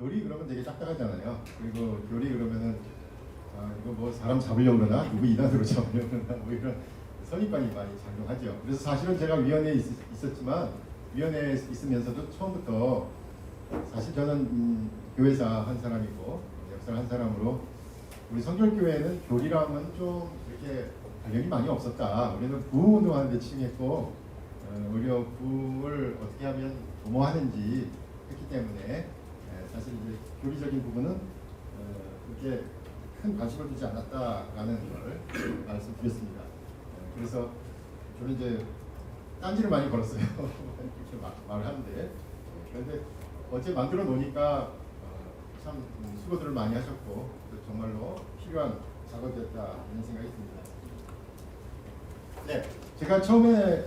교리 그러면 되게 딱딱하잖아요. 그리고 교리 그러면은 이거 뭐 사람 잡으려고 그러나 누구 이단으로 잡으려고 그러나 뭐 이런 선입관이 많이 작용하죠. 그래서 사실은 제가 위원회에 있었지만 위원회에 있으면서도 처음부터 사실 저는 교회사 한 사람이고 역사를 한 사람으로 우리 성결교회는 교리랑은 좀 이렇게 관련이 많이 없었다. 우리는 부흥운동하는 데 치중했고 오히려 부흥을 어떻게 하면 도모하는지 했기 때문에 사실 이제 교리적인 부분은 그렇게 큰 관심을 두지 않았다라는 걸 말씀드렸습니다. 그래서 저는 이제 딴지를 많이 걸었어요. 이렇게 말을 하는데 그런데 어제 만들어 놓으니까 참 수고들을 많이 하셨고 정말로 필요한 작업이었다 이런 생각이 듭니다. 네, 제가 처음에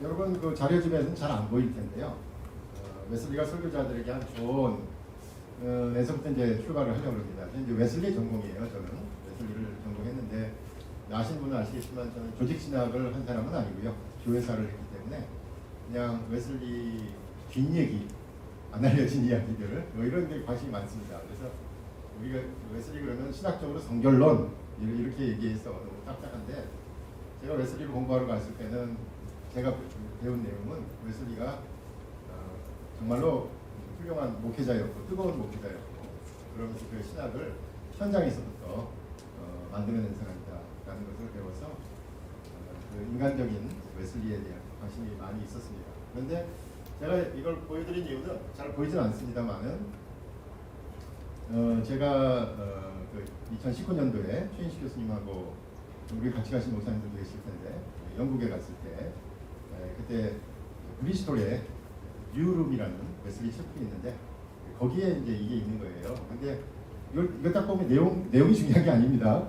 여러분 그 자료 주변에서는 잘 안 보일 텐데요. 웨슬리가 설교자들에게 한 좋은 에서부터 이제 출발을 하려고 합니다. 이제 웨슬리 전공이에요. 저는 웨슬리를 전공했는데 아시는 분은 아시겠지만 저는 조직 신학을 한 사람은 아니고요. 교회사를 했기 때문에 그냥 웨슬리 뒷얘기, 안 알려진 이야기들 뭐 이런 데 관심이 많습니다. 그래서 우리가 웨슬리 그러면 신학적으로 성결론 이렇게 얘기해서 너무 딱딱한데 제가 웨슬리를 공부하러 갔을 때는 제가 배운 내용은 웨슬리가 정말로 훌륭한 목회자였고 뜨거운 목회자였고 그러면서 그 신학을 현장에서부터 만들어낸 사람이다라는 것을 배워서 그 인간적인 웨슬리에 대한 관심이 많이 있었습니다. 그런데 제가 이걸 보여드린 이유는 잘 보이진 않습니다만은 제가 그 2019년도에 최인식 교수님하고 우리 같이 가신 목사님들도 계실 텐데 영국에 갔을 때 그때 브리스톨에 뉴룸이라는 웨슬리 챕이 있는데 거기에 이제 이게 있는 거예요. 근데 이거 딱 보면 내용이 중요한 게 아닙니다.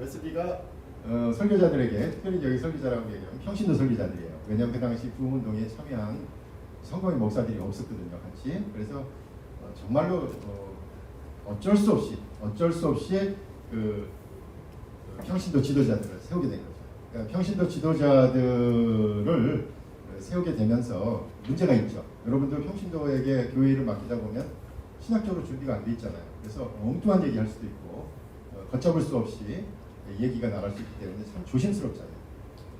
웨슬리가 설교자들에게 특별히 여기 설교자라고 얘기하면 평신도 설교자들이에요. 왜냐하면 그 당시 부흥운동에 참여한 성공의 목사들이 없었거든요, 같이. 그래서 정말로 어쩔 수 없이 그 평신도 지도자들을 세우게 된 거죠. 그러니까 평신도 지도자들을 세우게 되면서 문제가 있죠. 여러분들 평신도에게 교회를 맡기다 보면 신학적으로 준비가 안 돼 있잖아요. 그래서 엉뚱한 얘기할 수도 있고 걷잡을 수 없이 얘기가 나갈 수 있기 때문에 참 조심스럽잖아요.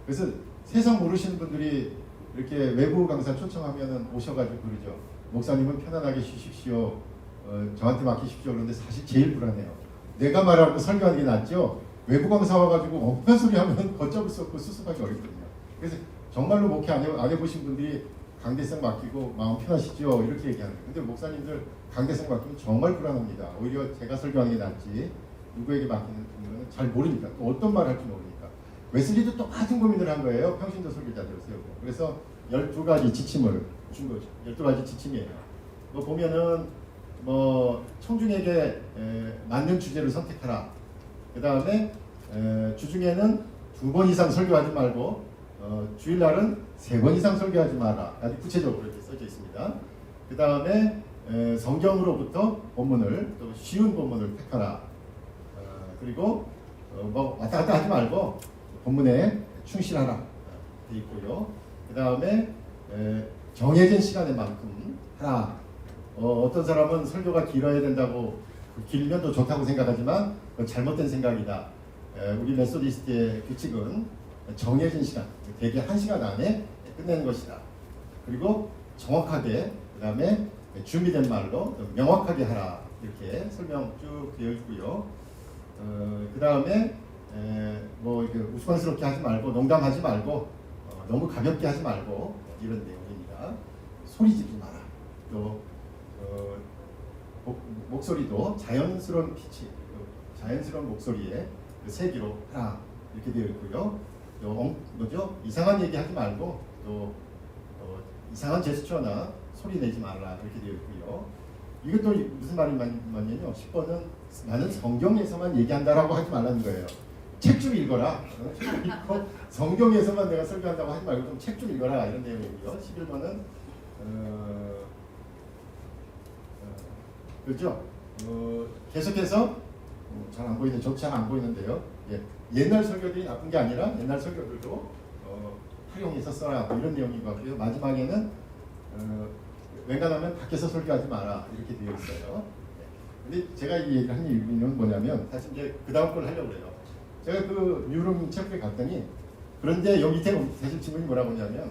그래서 세상 모르시는 분들이 이렇게 외부 강사 초청하면은 오셔가지고 그러죠. 목사님은 편안하게 쉬십시오. 저한테 맡기십시오. 그런데 사실 제일 불안해요. 내가 말하고 설교하는 게 낫죠. 외부 강사 와가지고 엉뚱한 소리 하면 걷잡을 수 없고 수습하기 어렵거든요. 그래서 정말로 목회 안 해보신 분들이 강대상 맡기고 마음 편하시죠? 이렇게 얘기하는 거예요. 근데 목사님들 강대상 맡기면 정말 불안합니다. 오히려 제가 설교하는 게 낫지 누구에게 맡기는 분들은 잘 모르니까 또 어떤 말을 할지 모르니까 웨슬리도 똑같은 고민을 한 거예요. 평신도 설교자들을 세우고. 그래서 12가지 지침을 준 거죠. 12가지 지침이에요. 뭐 보면은 뭐 청중에게 맞는 주제를 선택하라. 그 다음에 주중에는 2번 이상 설교하지 말고 주일날은 3번 이상 설교하지 마라. 아주 구체적으로 이렇게 써져 있습니다. 그 다음에 성경으로부터 본문을 또 쉬운 본문을 택하라. 그리고 뭐 왔다 갔다 하지 말고 본문에 충실하라 돼 있고요. 그 다음에 정해진 시간에만큼 하라. 어떤 사람은 설교가 길어야 된다고 길면 더 좋다고 생각하지만 잘못된 생각이다. 우리 메소디스트의 규칙은 정해진 시간, 대개 1시간 안에 끝내는 것이다. 그리고 정확하게, 그 다음에 준비된 말로 명확하게 하라. 이렇게 설명 쭉 되어 있고요. 그 다음에 뭐 이렇게 우스꽝스럽게 하지 말고, 농담하지 말고, 너무 가볍게 하지 말고 이런 내용입니다. 소리 지르지 마라. 또 목소리도 자연스러운 피치, 자연스러운 목소리에 세기로 하라. 이렇게 되어 있고요. 또 뭐죠? 이상한 얘기 하지 말고 또 이상한 제스처나 소리 내지 말라. 이렇게 되어 있고요. 이것도 무슨 말이 맞냐면 10번은 나는 성경에서만 얘기한다라고 하지 말라는 거예요. 책 좀 읽어라. 책 읽고 성경에서만 내가 설교한다고 하지 말고 좀 책 좀 읽어라. 이런 내용이고요. 11번은 그렇죠? 계속해서 잘 안 보이는, 저도 잘 안 보이는데요. 예, 옛날 설교들이 나쁜 게 아니라 옛날 설교들도 활용해서 써라. 뭐 이런 내용인 것 같고요. 마지막에는 웬간하면 밖에서 설교하지 마라 이렇게 되어 있어요. 근데 제가 이 얘기를 한 이유는 뭐냐면 사실 이제 그 다음 걸 하려고 해요. 제가 그 뉴룸 체크에 갔더니 그런데 여기 밑에 사실 질문이 뭐라고 하냐면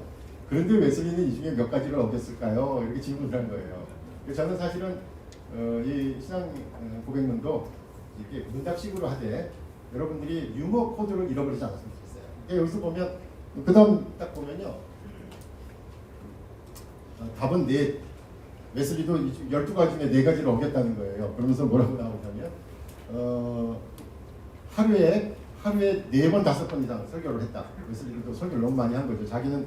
그런데 웨슬리는 이 중에 몇 가지를 어겼을까요? 이렇게 질문을 한 거예요. 그래서 저는 사실은 이 신앙 고백론도 이렇게 문답식으로 하되 여러분들이 유머 코드를 잃어버리지 않았으면 좋겠어요. 그러니까 여기서 보면 그 다음 딱 보면요. 답은 웨슬리도 12가지 중에 4가지를 어겼다는 거예요. 그러면서 뭐라고 나오냐면 하루에 4번 5번 이상 설교를 했다. 웨슬리도 설교를 너무 많이 한 거죠. 자기는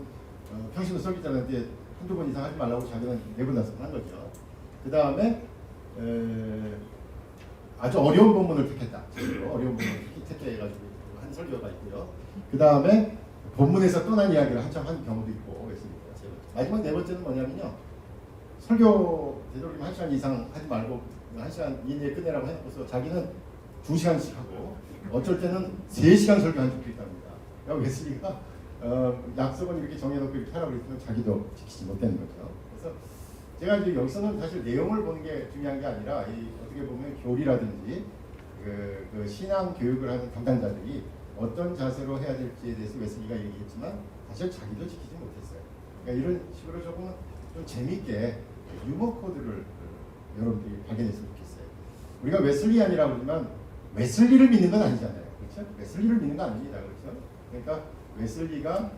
평신도 설교자한테 한두 번 이상 하지 말라고 자기는 4번 5번 한 거죠. 그 다음에 아주 어려운 본문을 택했다. 어려운 본문을 택해가지고 한 설교가 있고요. 그 다음에 본문에서 떠난 이야기를 한참 한 경우도 있고 웨슬리가. 마지막 4번째는 뭐냐면요. 설교 되도록이면 1시간 이상 하지 말고 1시간 이내에 끝내라고 해놓고서 자기는 2시간씩 하고 어쩔 때는 3시간 설교한 적도 있답니다. 그러니까 웨슬리가 약속은 이렇게 정해놓고 이렇게 하라고 했으면 자기도 지키지 못하는 거죠. 그래서 제가 이제 여기서는 사실 내용을 보는 게 중요한 게 아니라 어떻게 보면 교리라든지 그 신앙 교육을 하는 담당자들이 어떤 자세로 해야 될지에 대해서 웨슬리가 얘기했지만 사실 자기도 지키지 못했어요. 그러니까 이런 식으로 조금은 좀 재밌게 유머 코드를 여러분들이 발견했으면 좋겠어요. 우리가 웨슬리안이라고 하지만 웨슬리를 믿는 건 아니잖아요. 그렇죠? 웨슬리를 믿는 건 아닙니다. 그렇죠? 그러니까 웨슬리가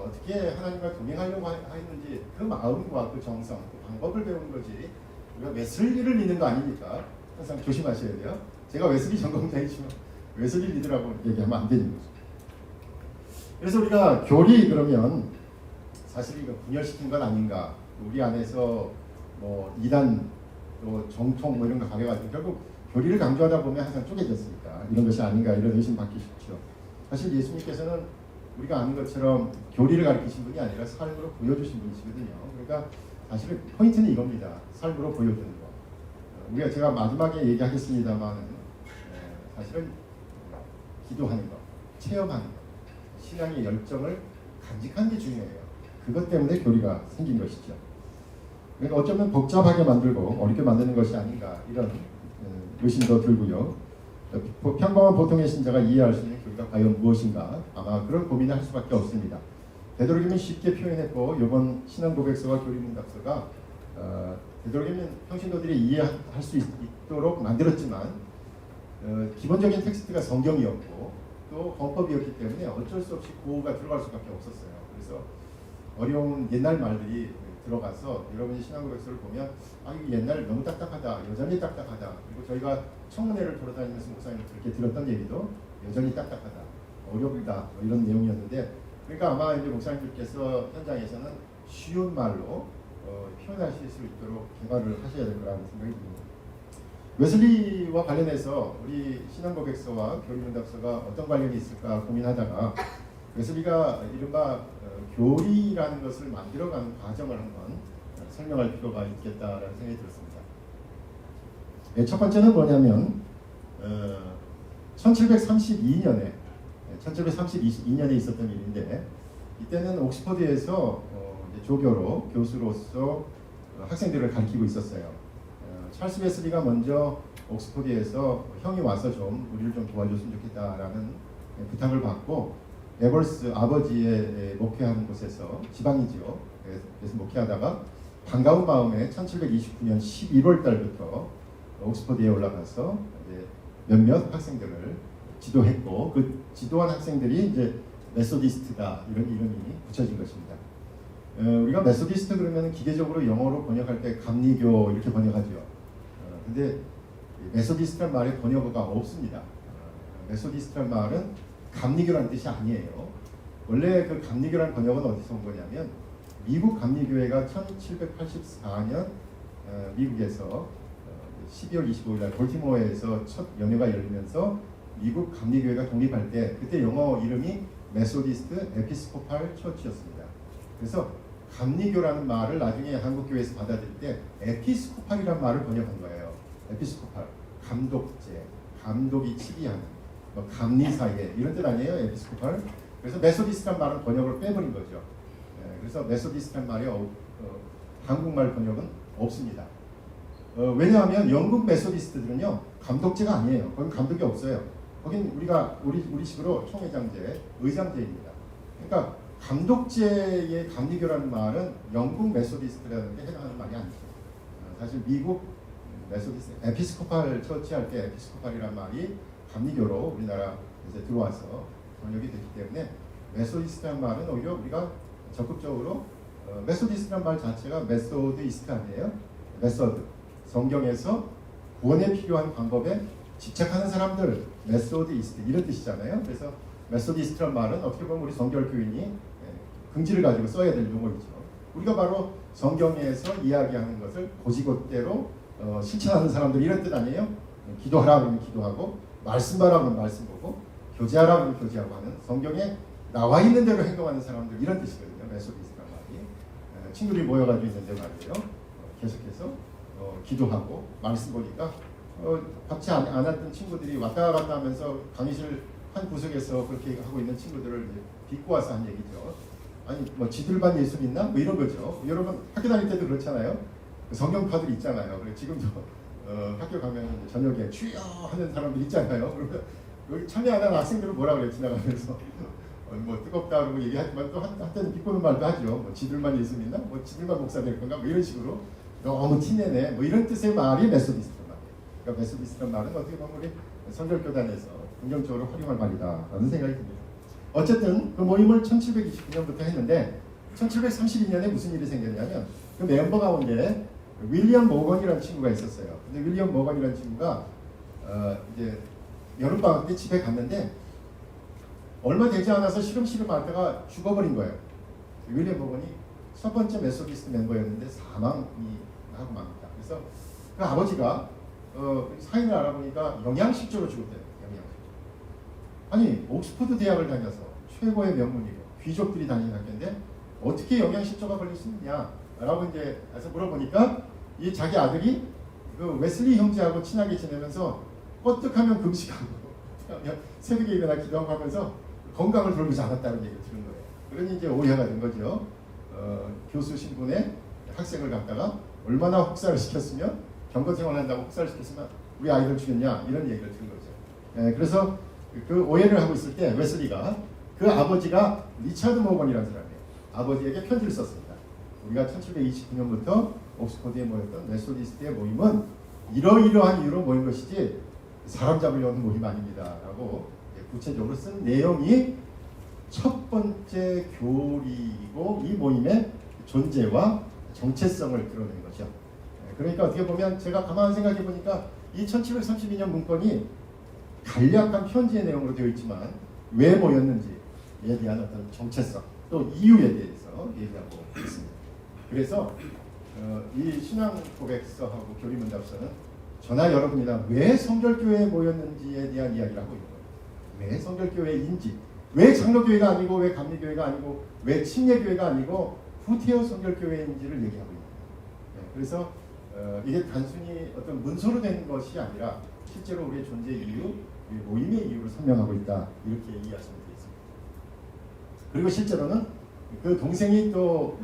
어떻게 하나님과 동행하려고 했는지 그 마음과 그 정성, 그 방법을 배우는 거지 우리가 웨슬리를 믿는 거 아니니까 항상 조심하셔야 돼요. 제가 웨슬리 전공자이지만 웨슬리 믿으라고 얘기하면 안 되는 거죠. 그래서 우리가 교리 그러면 사실 이거 분열시킨 건 아닌가. 우리 안에서 뭐 이단 또 정통 뭐 이런 거 가려가지고 결국 교리를 강조하다 보면 항상 쪼개졌으니까 이런 것이 아닌가 이런 의심 받기 쉽죠. 사실 예수님께서는 우리가 아는 것처럼 교리를 가르치신 분이 아니라 삶으로 보여주신 분이시거든요. 그러니까 사실 포인트는 이겁니다. 삶으로 보여주는 거. 제가 마지막에 얘기하겠습니다만 사실은 기도하는 거, 체험하는 거, 신앙의 열정을 간직하는 게 중요해요. 그것 때문에 교리가 생긴 것이죠. 그러니까 어쩌면 복잡하게 만들고 어렵게 만드는 것이 아닌가 이런 의심도 들고요. 평범한 보통의 신자가 이해할 수 있는 교리가 과연 무엇인가 아마 그런 고민을 할 수밖에 없습니다. 되도록이면 쉽게 표현했고 이번 신앙고백서와 교리문답서가 되도록이면 평신도들이 이해할 수 있도록 만들었지만 기본적인 텍스트가 성경이었고 또 헌법이었기 때문에 어쩔 수 없이 고어가 들어갈 수밖에 없었어요. 그래서 어려운 옛날 말들이 들어가서 여러분이 신앙고백서를 보면 이거 옛날 너무 딱딱하다, 여전히 딱딱하다. 그리고 저희가 청문회를 돌아다니면서 목사님을 그렇게 들었던 얘기도 여전히 딱딱하다, 어렵다 뭐 이런 내용이었는데 그러니까 아마 이제 목사님들께서 현장에서는 쉬운 말로 표현하실 수 있도록 개발을 하셔야 될 거라는 생각이 듭니다. 웨슬리와 관련해서 우리 신앙고백서와 교리문답서가 어떤 관련이 있을까 고민하다가 웨슬리가 이른바 교리라는 것을 만들어가는 과정을 한번 설명할 필요가 있겠다라는 생각이 들었습니다. 첫 번째는 뭐냐면 1732년에 있었던 일인데 이때는 옥스퍼드에서 조교로 교수로서 학생들을 가르치고 있었어요. 찰스 웨슬리가 먼저 옥스퍼드에서 형이 와서 좀 우리를 좀 도와줬으면 좋겠다라는 부탁을 받고 에벌스 아버지의 목회하는 곳에서 지방이지요. 그래서 목회하다가 반가운 마음에 1729년 11월 달부터 옥스퍼드에 올라가서 이제 몇몇 학생들을 지도했고 그 지도한 학생들이 이제 메소디스트다 이런 이름이 붙여진 것입니다. 우리가 메소디스트 그러면 기계적으로 영어로 번역할 때 감리교 이렇게 번역하죠. 근데 메소디스트란 말에 번역어가 없습니다. 메소디스트란 말은 감리교라는 뜻이 아니에요. 원래 그 감리교라는 번역은 어디서 온 거냐면 미국 감리교회가 1784년 미국에서 12월 25일 날 볼티모어에서 첫 연회가 열리면서 미국 감리교회가 독립할 때 그때 영어 이름이 메소디스트 에피스코팔 처치였습니다. 그래서 감리교라는 말을 나중에 한국교회에서 받아들일 때 에피스코팔이라는 말을 번역한 거예요. 에피스코팔, 감독제, 감독이 치리하는 감리사회 이런 뜻 아니에요? 에피스코팔. 그래서 메소디스트란 말은 번역을 빼버린 거죠. 그래서 메소디스트란 말이 한국말 번역은 없습니다. 왜냐하면 영국 메소디스트들은요 감독제가 아니에요. 거기 감독이 없어요. 거긴 우리 식으로 총회장제, 의장제입니다. 그러니까 감독제의 감리교라는 말은 영국 메소디스트라는 게 해당하는 말이 아니죠. 사실 미국 메소디스트, 에피스코팔 처치 할 때 에피스코팔이라는 말이 감리교로 우리나라에 들어와서 번역이 됐기 때문에 메소디스트라는 말은 오히려 우리가 적극적으로 메소디스트라는 말 자체가 메소드이스트 아니에요? 메소드. 성경에서 구원에 필요한 방법에 집착하는 사람들, 메소디스트 이런 뜻이잖아요. 그래서 메소디스트란 말은 어떻게 보면 우리 성결교인이 긍지를 가지고 써야 될 용어이죠. 우리가 바로 성경에서 이야기하는 것을 고지곳대로 실천하는 사람들 이런 뜻 아니에요? 기도하라 그러면 기도하고 말씀하라 그러면 말씀 보고 교제하라 그러면 교제하고 하는 성경에 나와 있는 대로 행동하는 사람들 이런 뜻이거든요. 메소디스트란 말이. 친구들이 모여가지고 있는데 말이에요. 계속해서 기도하고 말씀 보니까 같이 안 왔던 친구들이 왔다 갔다 하면서 강의실 한 구석에서 그렇게 하고 있는 친구들을 빚고 와서 한 얘기죠. 아니 뭐 지들반 예수 믿나? 뭐 이런 거죠. 여러분 학교 다닐 때도 그렇잖아요. 성경파들 있잖아요. 그리고 지금도 학교 가면 저녁에 주여 하는 사람들 있잖아요. 그러면 여기 참여 안 하는 학생들은 뭐라 그래요? 지나가면서 뭐 뜨겁다 그러고 얘기하지만 또 한때는 비꼬는 말도 하죠. 뭐 지들만 예수 믿나? 뭐 지들만 목사 될 건가? 뭐 이런 식으로 너무 티내네. 뭐 이런 뜻의 말이 메소디스트 말이에요. 그러니까 메소디스트란 말은 어떻게 보면 우리 성결교단에서 긍정적으로 활용할 말이다라는 생각이 듭니다. 어쨌든 그 모임을 1729년부터 했는데 1732년에 무슨 일이 생겼냐면 그 멤버 가운데 윌리엄 모건이라는 친구가 있었어요. 근데 윌리엄 모건이라는 친구가 이제 여름방학 때 집에 갔는데 얼마 되지 않아서 시름시름 하다가 죽어버린 거예요. 윌리엄 모건이 첫 번째 메소디스트 멤버였는데 사망이 하고 맙니다. 그래서 그 아버지가 사인을 알아보니까 영양실조로 죽었대요. 아니 옥스퍼드 대학을 다녀서 최고의 명문이고 귀족들이 다니는 학교인데 어떻게 영양실조가 걸릴 수 있느냐라고 이제 해서 물어보니까 이 자기 아들이 그 웨슬리 형제하고 친하게 지내면서 껐득하면 금식하고 새벽에 일어나 기도하고 하면서 건강을 돌보지 않았다는 얘기를 들은 거예요. 그러니 이제 오해가 된 거죠. 교수 신분의 학생을 갖다가 얼마나 혹사를 시켰으면 경건생활 한다고 혹사를 시켰으면 우리 아이들 죽였냐 이런 얘기를 들은 거죠. 그래서 그 오해를 하고 있을 때 웨슬리가 그 아버지가 리차드 모건이라는 사람이에요. 아버지에게 편지를 썼습니다. 우리가 1729년부터 옥스퍼드에 모였던 메소디스트의 모임은 이러이러한 이유로 모인 것이지 사람 잡으려는 모임 아닙니다. 라고 구체적으로 쓴 내용이 첫 번째 교리이고 이 모임의 존재와 정체성을 드러낸 거죠. 그러니까 어떻게 보면 제가 가만히 생각해 보니까 이 1732년 문건이 간략한 편지의 내용으로 되어 있지만 왜 모였는지에 대한 어떤 정체성 또 이유에 대해서 얘기하고 있습니다. 그래서 이 신앙 고백서하고 교리문답서는 저나 여러분이나 왜 성결교회에 모였는지에 대한 이야기를 하고 있는 거예요. 왜 성결교회인지, 왜 장로교회가 아니고 왜 감리교회가 아니고 왜 침례교회가 아니고 후태어 성결교회인지를 얘기하고 있는 거예요. 그래서 이게 단순히 어떤 문서로 된 것이 아니라 실제로 우리의 존재 이유, 모임의 이유를 설명하고 있다 이렇게 이해하시면 되겠습니다. 그리고 실제로는 그 동생이 또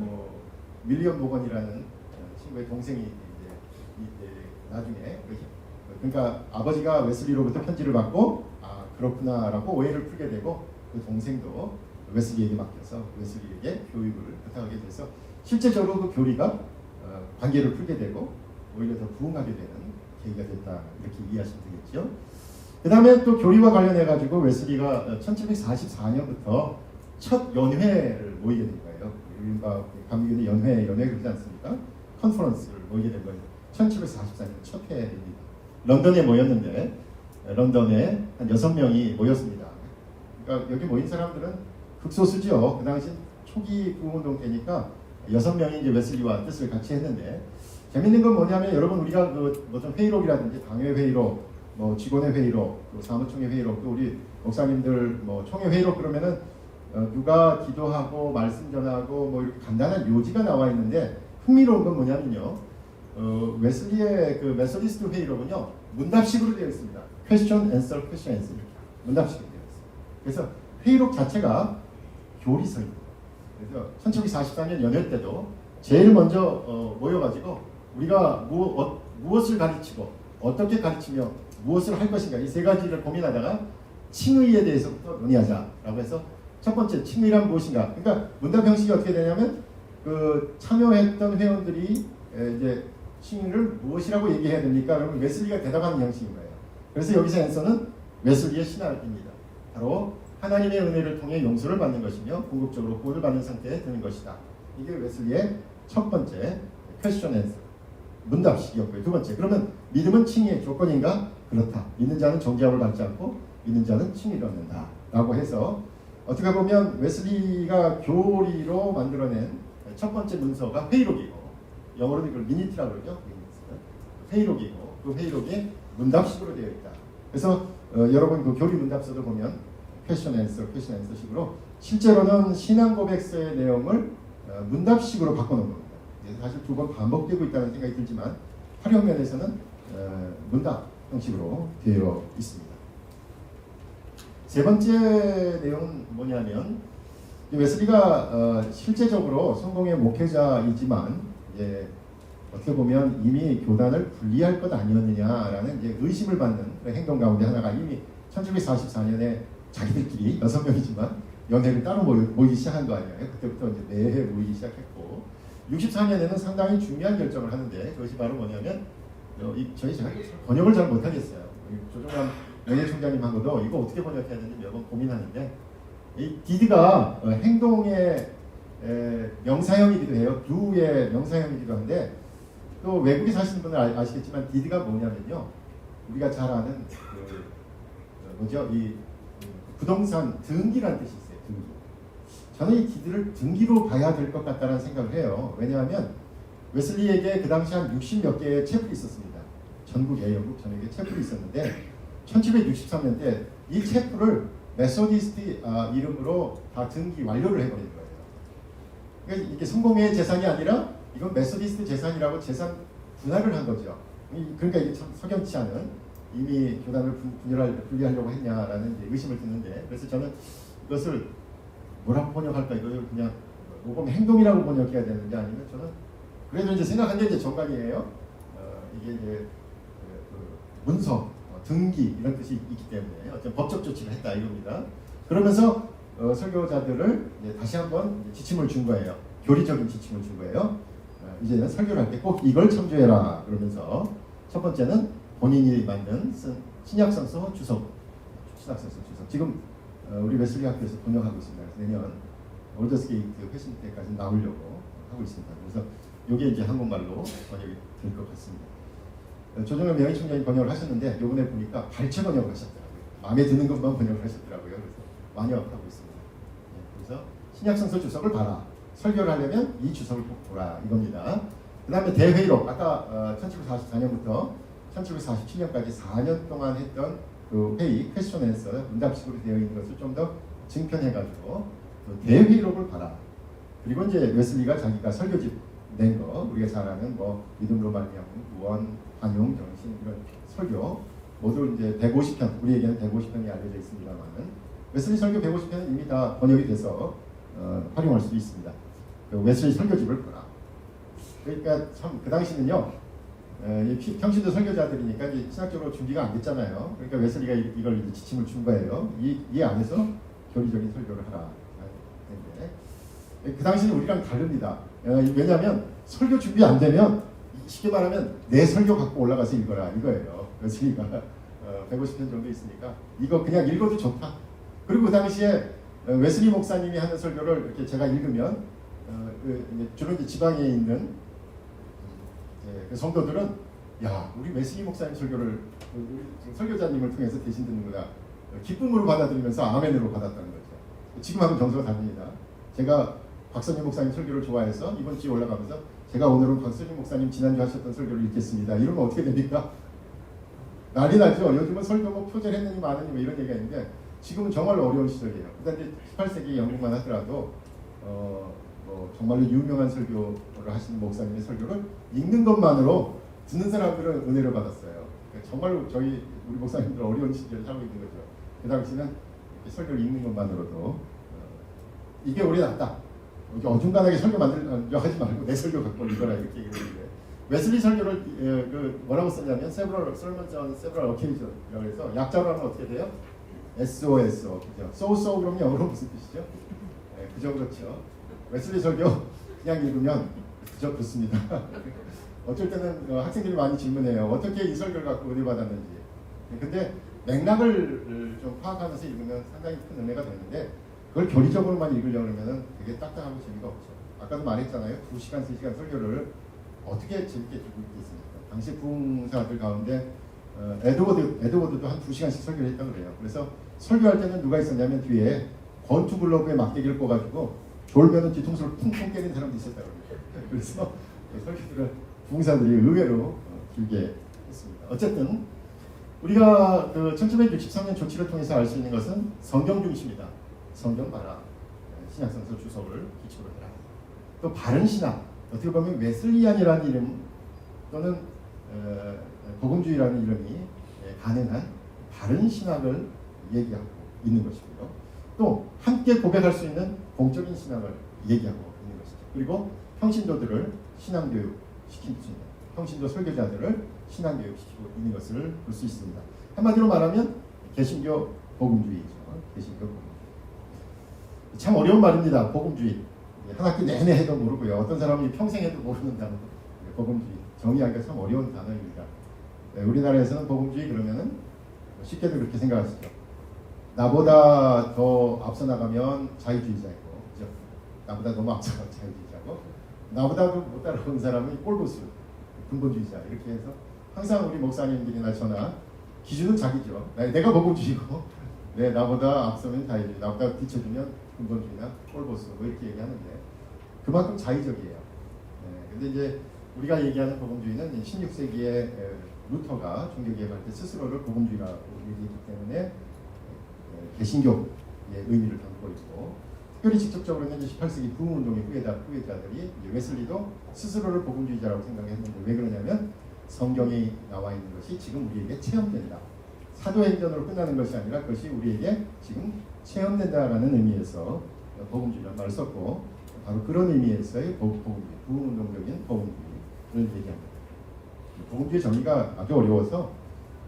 윌리엄 모건이라는 친구의 동생이 이제 나중에 그러니까 아버지가 웨슬리로부터 편지를 받고 아 그렇구나라고 오해를 풀게 되고 그 동생도 웨슬리에게 맡겨서 웨슬리에게 교육을 부탁하게 돼서 실제적으로 그 교리가 관계를 풀게 되고 오히려 더 부흥하게 되는 계기가 됐다 이렇게 이해하시면 되겠죠. 그 다음에 또 교리와 관련해 가지고 웨슬리가 1744년부터 첫 연회를 모이게 된 거예요. 우리가 감리교회 연회 그러지 않습니까? 컨퍼런스를 모이게 된 거예요. 1744년 첫 해입니다. 런던에 모였는데 런던에 한 6명이 모였습니다. 그러니까 여기 모인 사람들은 극소수죠. 그 당시 초기 부흥운동 때니까 6명이 이제 웨슬리와 뜻을 같이 했는데 재밌는 건 뭐냐면 여러분 우리가 그 무슨 회의록이라든지 당회 회의록, 뭐 직원의 회의록, 또 사무총회 회의록, 또 우리 목사님들 뭐 총회 회의록 그러면은 누가 기도하고 말씀 전하고 뭐 이렇게 간단한 요지가 나와 있는데 흥미로운 건 뭐냐면요. 웨슬리의 그 메소디스트 회의록은요 문답식으로 되어 있습니다. Question, Answer, Question, Answer 이렇게 문답식으로 되어 있습니다. 그래서 회의록 자체가 교리서입니다. 그래서 1744년 연회 때도 제일 먼저 모여가지고 우리가 무엇을 가르치고 어떻게 가르치며 무엇을 할 것인가 이 세 가지를 고민하다가 칭의에 대해서부터 논의하자라고 해서 첫 번째 칭의란 무엇인가. 그러니까 문답 형식이 어떻게 되냐면 그 참여했던 회원들이 이제 칭의를 무엇이라고 얘기해야 됩니까? 그러면 웨슬리가 대답하는 형식인 거예요. 그래서 여기서 앤서는 웨슬리의 신학입니다. 바로 하나님의 은혜를 통해 용서를 받는 것이며 궁극적으로 구원을 받는 상태에 드는 것이다. 이게 웨슬리의 첫 번째 퀘스천 앤서 문답식이었고요. 두 번째, 그러면 믿음은 칭의의 조건인가? 그렇다. 믿는 자는 정죄함을 받지 않고 믿는 자는 칭의를 얻는다. 라고 해서 어떻게 보면 웨슬리가 교리로 만들어낸 첫 번째 문서가 회의록이고 영어로는 이걸 미니트라고 그러죠. 회의록이고 그 회의록이 문답식으로 되어 있다. 그래서 여러분 그 교리 문답서도 보면 퀘스천 앤서 식으로 실제로는 신앙 고백서의 내용을 문답식으로 바꿔놓은 겁니다. 사실 두 번 반복되고 있다는 생각이 들지만 활용 면에서는 문답 형식으로 되어 있습니다. 세 번째 내용은 뭐냐면 웨슬리가 실제적으로 성공의 목회자이지만 이제 어떻게 보면 이미 교단을 분리할 것 아니었느냐라는 이제 의심을 받는 행동 가운데 하나가 이미 1744년에 자기들끼리 6명이지만 연회를 따로 모이기 시작한 거 아니에요. 그때부터 이제 매해 모이기 시작했고 64년에는 상당히 중요한 결정을 하는데 그것이 바로 뭐냐면 제가 번역을 잘 못하겠어요. 조정남 명예총장님하고도 이거 어떻게 번역해야 되는지 몇 번 고민하는데 이 디드가 행동의 명사형이기도 해요. do의 명사형이기도 한데 또 외국에 사시는 분들 아시겠지만 디드가 뭐냐면요. 우리가 잘 아는 뭐죠? 이 부동산 등기라는 뜻이 있어요. 등기. 저는 이 디드를 등기로 봐야 될 것 같다는 생각을 해요. 왜냐하면 웨슬리에게 그 당시 한 60몇 개의 채플이 있었습니다. 전국에 영국 전역에 채플이 있었는데 1763년대 이 채플을 메소디스트 이름으로 다 등기 완료를 해버린 거예요. 그러니까 이게 성공회의 재산이 아니라 이건 메소디스트 재산이라고 재산 분할을 한 거죠. 그러니까 이게 참 석연치 않은 이미 교단을 분리하려고 했냐라는 의심을 듣는데 그래서 저는 이것을 뭐라고 번역할까 이걸 그냥 모범 행동이라고 번역해야 되는지 아니면 저는 그래도 이제 생각한 게 이제 정관이에요. 이게 이제 문서, 등기 이런 뜻이 있기 때문에 어떤 법적 조치를 했다 이겁니다. 그러면서 설교자들을 이제 다시 한번 지침을 준 거예요. 교리적인 지침을 준 거예요. 이제는 설교를 할 때 꼭 이걸 참조해라 그러면서 첫 번째는 본인이 쓴 신약성서 주석. 지금 우리 웨슬리 학교에서 번역하고 있습니다. 그래서 내년 올더스게이트 회신 때까지 나오려고 하고 있습니다. 그래서 이게 이제 한국말로 번역이 될 것 같습니다. 조정남 명예총장이 번역을 하셨는데 이번에 보니까 발췌 번역을 하셨더라고요. 마음에 드는 것만 번역을 하셨더라고요. 그래서 많이 하고 있습니다. 그래서 신약성서 주석을 봐라. 설교를 하려면 이 주석을 꼭 보라 이겁니다. 그 다음에 대회의록 아까 1744년부터 1747년까지 4년 동안 했던 그 회의 퀘스천 앤서 문답식으로 되어 있는 것을 좀 더 증편해가지고 그 대회의록을 봐라. 그리고 이제 웨슬리가 자기가 설교집 낸 거 우리가 잘 아는 뭐 믿음으로 말미암은 구원, 환용, 정신 이런 설교 모두 이제 150편 우리에게는 150편이 알려져 있습니다만은 웨슬리 설교 150편은 이미 다 번역이 돼서 활용할 수도 있습니다. 그 웨슬리 설교집을 보라. 그러니까 참 그 당시는요. 평신도 설교자들이니까 이제 신학적으로 준비가 안 됐잖아요. 그러니까 웨슬리가 이걸 이제 지침을 준 거예요. 이 안에서 교리적인 설교를 하라. 그 당시는 우리랑 다릅니다. 왜냐하면 설교 준비 안 되면 쉽게 말하면 내 설교 갖고 올라가서 읽어라 이거예요. 웨슬리가 150편 정도 있으니까 이거 그냥 읽어도 좋다. 그리고 그 당시에 웨슬리 목사님이 하는 설교를 이렇게 제가 읽으면 주로 이제 지방에 있는 그 성도들은 야 우리 웨슬리 목사님 설교를 설교자님을 통해서 대신 듣는구나 기쁨으로 받아들이면서 아멘으로 받았다는 거죠. 지금하고는 정서가 다릅니다. 제가 박선희 목사님 설교를 좋아해서 이번 주에 올라가면서 제가 오늘은 박선희 목사님 지난주 하셨던 설교를 읽겠습니다. 이러면 어떻게 됩니까? 난리 나죠. 요즘은 설교 뭐 표절했느니 마느니 뭐 이런 얘기가 있는데 지금은 정말 어려운 시절이에요. 그런데 18세기 영국만 하더라도 뭐 정말로 유명한 설교를 하시는 목사님의 설교를 읽는 것만으로 듣는 사람들은 은혜를 받았어요. 그러니까 정말로 우리 목사님들 어려운 시절을 살고 있는 거죠. 그 당시는 설교를 읽는 것만으로도 이게 오래 낫다. 이렇게 어중간하게 설교 만들려 하지 말고 내 설교 갖고 읽어라 이렇게 얘기했는데 웨슬리 설교를 뭐라고 썼냐면 several sermons on several occasion이라고 해서 약자로 하면 어떻게 돼요? SOSO 그죠? so 그러면 영어로 무슨 뜻이죠? 네, 그저 그렇죠. 웨슬리 설교 그냥 읽으면 그저 그렇습니다. 어쩔 때는 학생들이 많이 질문해요. 어떻게 이 설교를 갖고 은혜 받았는지. 근데 맥락을 좀 파악하면서 읽으면 상당히 큰 은혜가 되는데 그걸 교리적으로만 읽으려고 하면 되게 딱딱하고 재미가 없죠. 아까도 말했잖아요. 2시간, 3시간 설교를 어떻게 재밌게 듣고 있겠습니까? 당시 부흥사들 가운데 에드워드도 한 2시간씩 설교를 했다고 그래요. 그래서 설교할 때는 누가 있었냐면 뒤에 권투글러브에 막대기를 꽂아가지고 졸면은 뒤통수를 쿵쿵 때리는 사람도 있었다고 그래요. 그래서 설교들을 부흥사들이 의외로 길게 했습니다. 어쨌든 우리가 그 1763년 조치를 통해서 알 수 있는 것은 성경 중심이다. 성경 봐라. 신약성서 주석을 기초로 해라. 또 바른 신학. 어떻게 보면 웨슬리안이라는 이름 또는 복음주의라는 이름이 가능한 바른 신학을 얘기하고 있는 것이고요. 또 함께 고백할 수 있는 공적인 신학을 얘기하고 있는 것이죠. 그리고 평신도들을 신앙교육 시키는 평신도 설교자들을 신앙교육 시키고 있는 것을 볼 수 있습니다. 한마디로 말하면 개신교 복음주의죠. 개신교 복음주의. 참 어려운 말입니다. 복음주의. 한 학기 내내 해도 모르고요. 어떤 사람이 평생 해도 모르는 단어. 복음주의. 정의하기가 참 어려운 단어입니다. 우리나라에서는 복음주의 그러면은 쉽게도 그렇게 생각하시죠. 나보다 더 앞서 나가면 자유주의자이고, 그죠? 나보다 너무 앞서 나가면 자유주의자고, 나보다도 못 따라오는 사람은 꼴보수, 근본주의자 이렇게 해서 항상 우리 목사님들이나 저나 기준은 자기죠. 내가 복음주의고, 나보다 앞서면 자유주의, 나보다 뒤쳐주면 근본주의나 꼴보수 뭐 이렇게 얘기하는데 그만큼 자의적이에요. 근데 이제 우리가 얘기하는 복음주의는 16세기에 루터가 종교개혁할 때 스스로를 복음주의라고 얘기했기 때문에 개신교의 의미를 담고 있고, 특별히 직접적으로는 18세기 부흥운동의 후예자들이 웨슬리도 스스로를 복음주의자라고 생각했는데 왜 그러냐면 성경에 나와 있는 것이 지금 우리에게 체험된다. 사도행전으로 끝나는 것이 아니라 그것이 우리에게 지금 체험된다라는 의미에서 복음주의라는 말을 썼고, 바로 그런 의미에서의 복음주의, 부흥운동적인 복음주의를 얘기합니다. 복음주의 정의가 아주 어려워서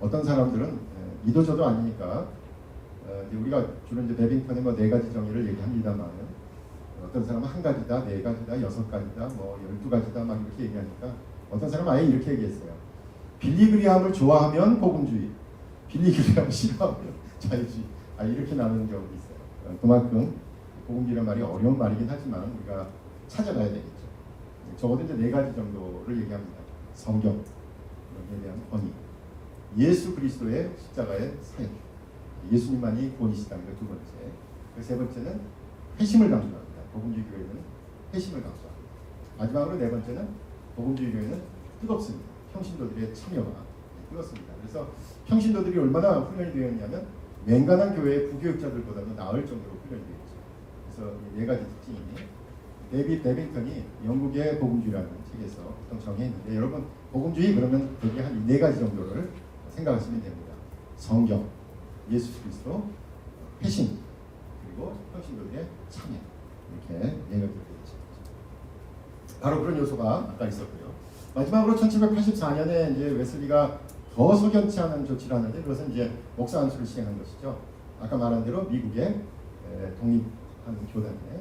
어떤 사람들은 이도저도 아니니까 우리가 주로 이제 베빙턴의 뭐 4가지 정의를 얘기합니다만 어떤 사람은 1가지다, 4가지다, 6가지다, 뭐 12가지다 막 이렇게 얘기하니까 어떤 사람은 아예 이렇게 얘기했어요. 빌리그리함을 좋아하면 복음주의, 빌리그리함을 싫어하면 자유주의. 이렇게 나누는 경우도 있어요. 그만큼 복음주의라는 말이 어려운 말이긴 하지만 우리가 찾아가야 되겠죠. 적어도 이제 4가지 정도를 얘기합니다. 성경, 여기에 대한 권위, 예수 그리스도의 십자가의 사역, 예수님만이 구원이시다는 게 2번째. 3번째는 회심을 강조합니다. 복음주의 교회는 회심을 강조합니다. 마지막으로 4번째는 복음주의 교회는 뜨겁습니다. 평신도들의 참여가 뜨겁습니다. 그래서 평신도들이 얼마나 훈련이 되었냐면 맹간한 교회의 부교육자들보다도 나을 정도로 훈련이 되었죠. 그래서 이 4가지 특징이 데이빗 베빙턴이 영국의 복음주의라는 책에서 보통 정의했는데, 여러분 복음주의 그러면 여기 한 4가지 정도를 생각하시면 됩니다. 성경, 예수 그리스도, 회심, 그리고 평신도들의 참여, 이렇게 4가지가 되겠죠. 바로 그런 요소가 아까 있었고요. 마지막으로 1784년에 이제 웨슬리가 더 석연치 않은 조치를 하는데 그것은 이제 목사 안수를 시행한 것이죠. 아까 말한 대로 미국의 독립한 교단에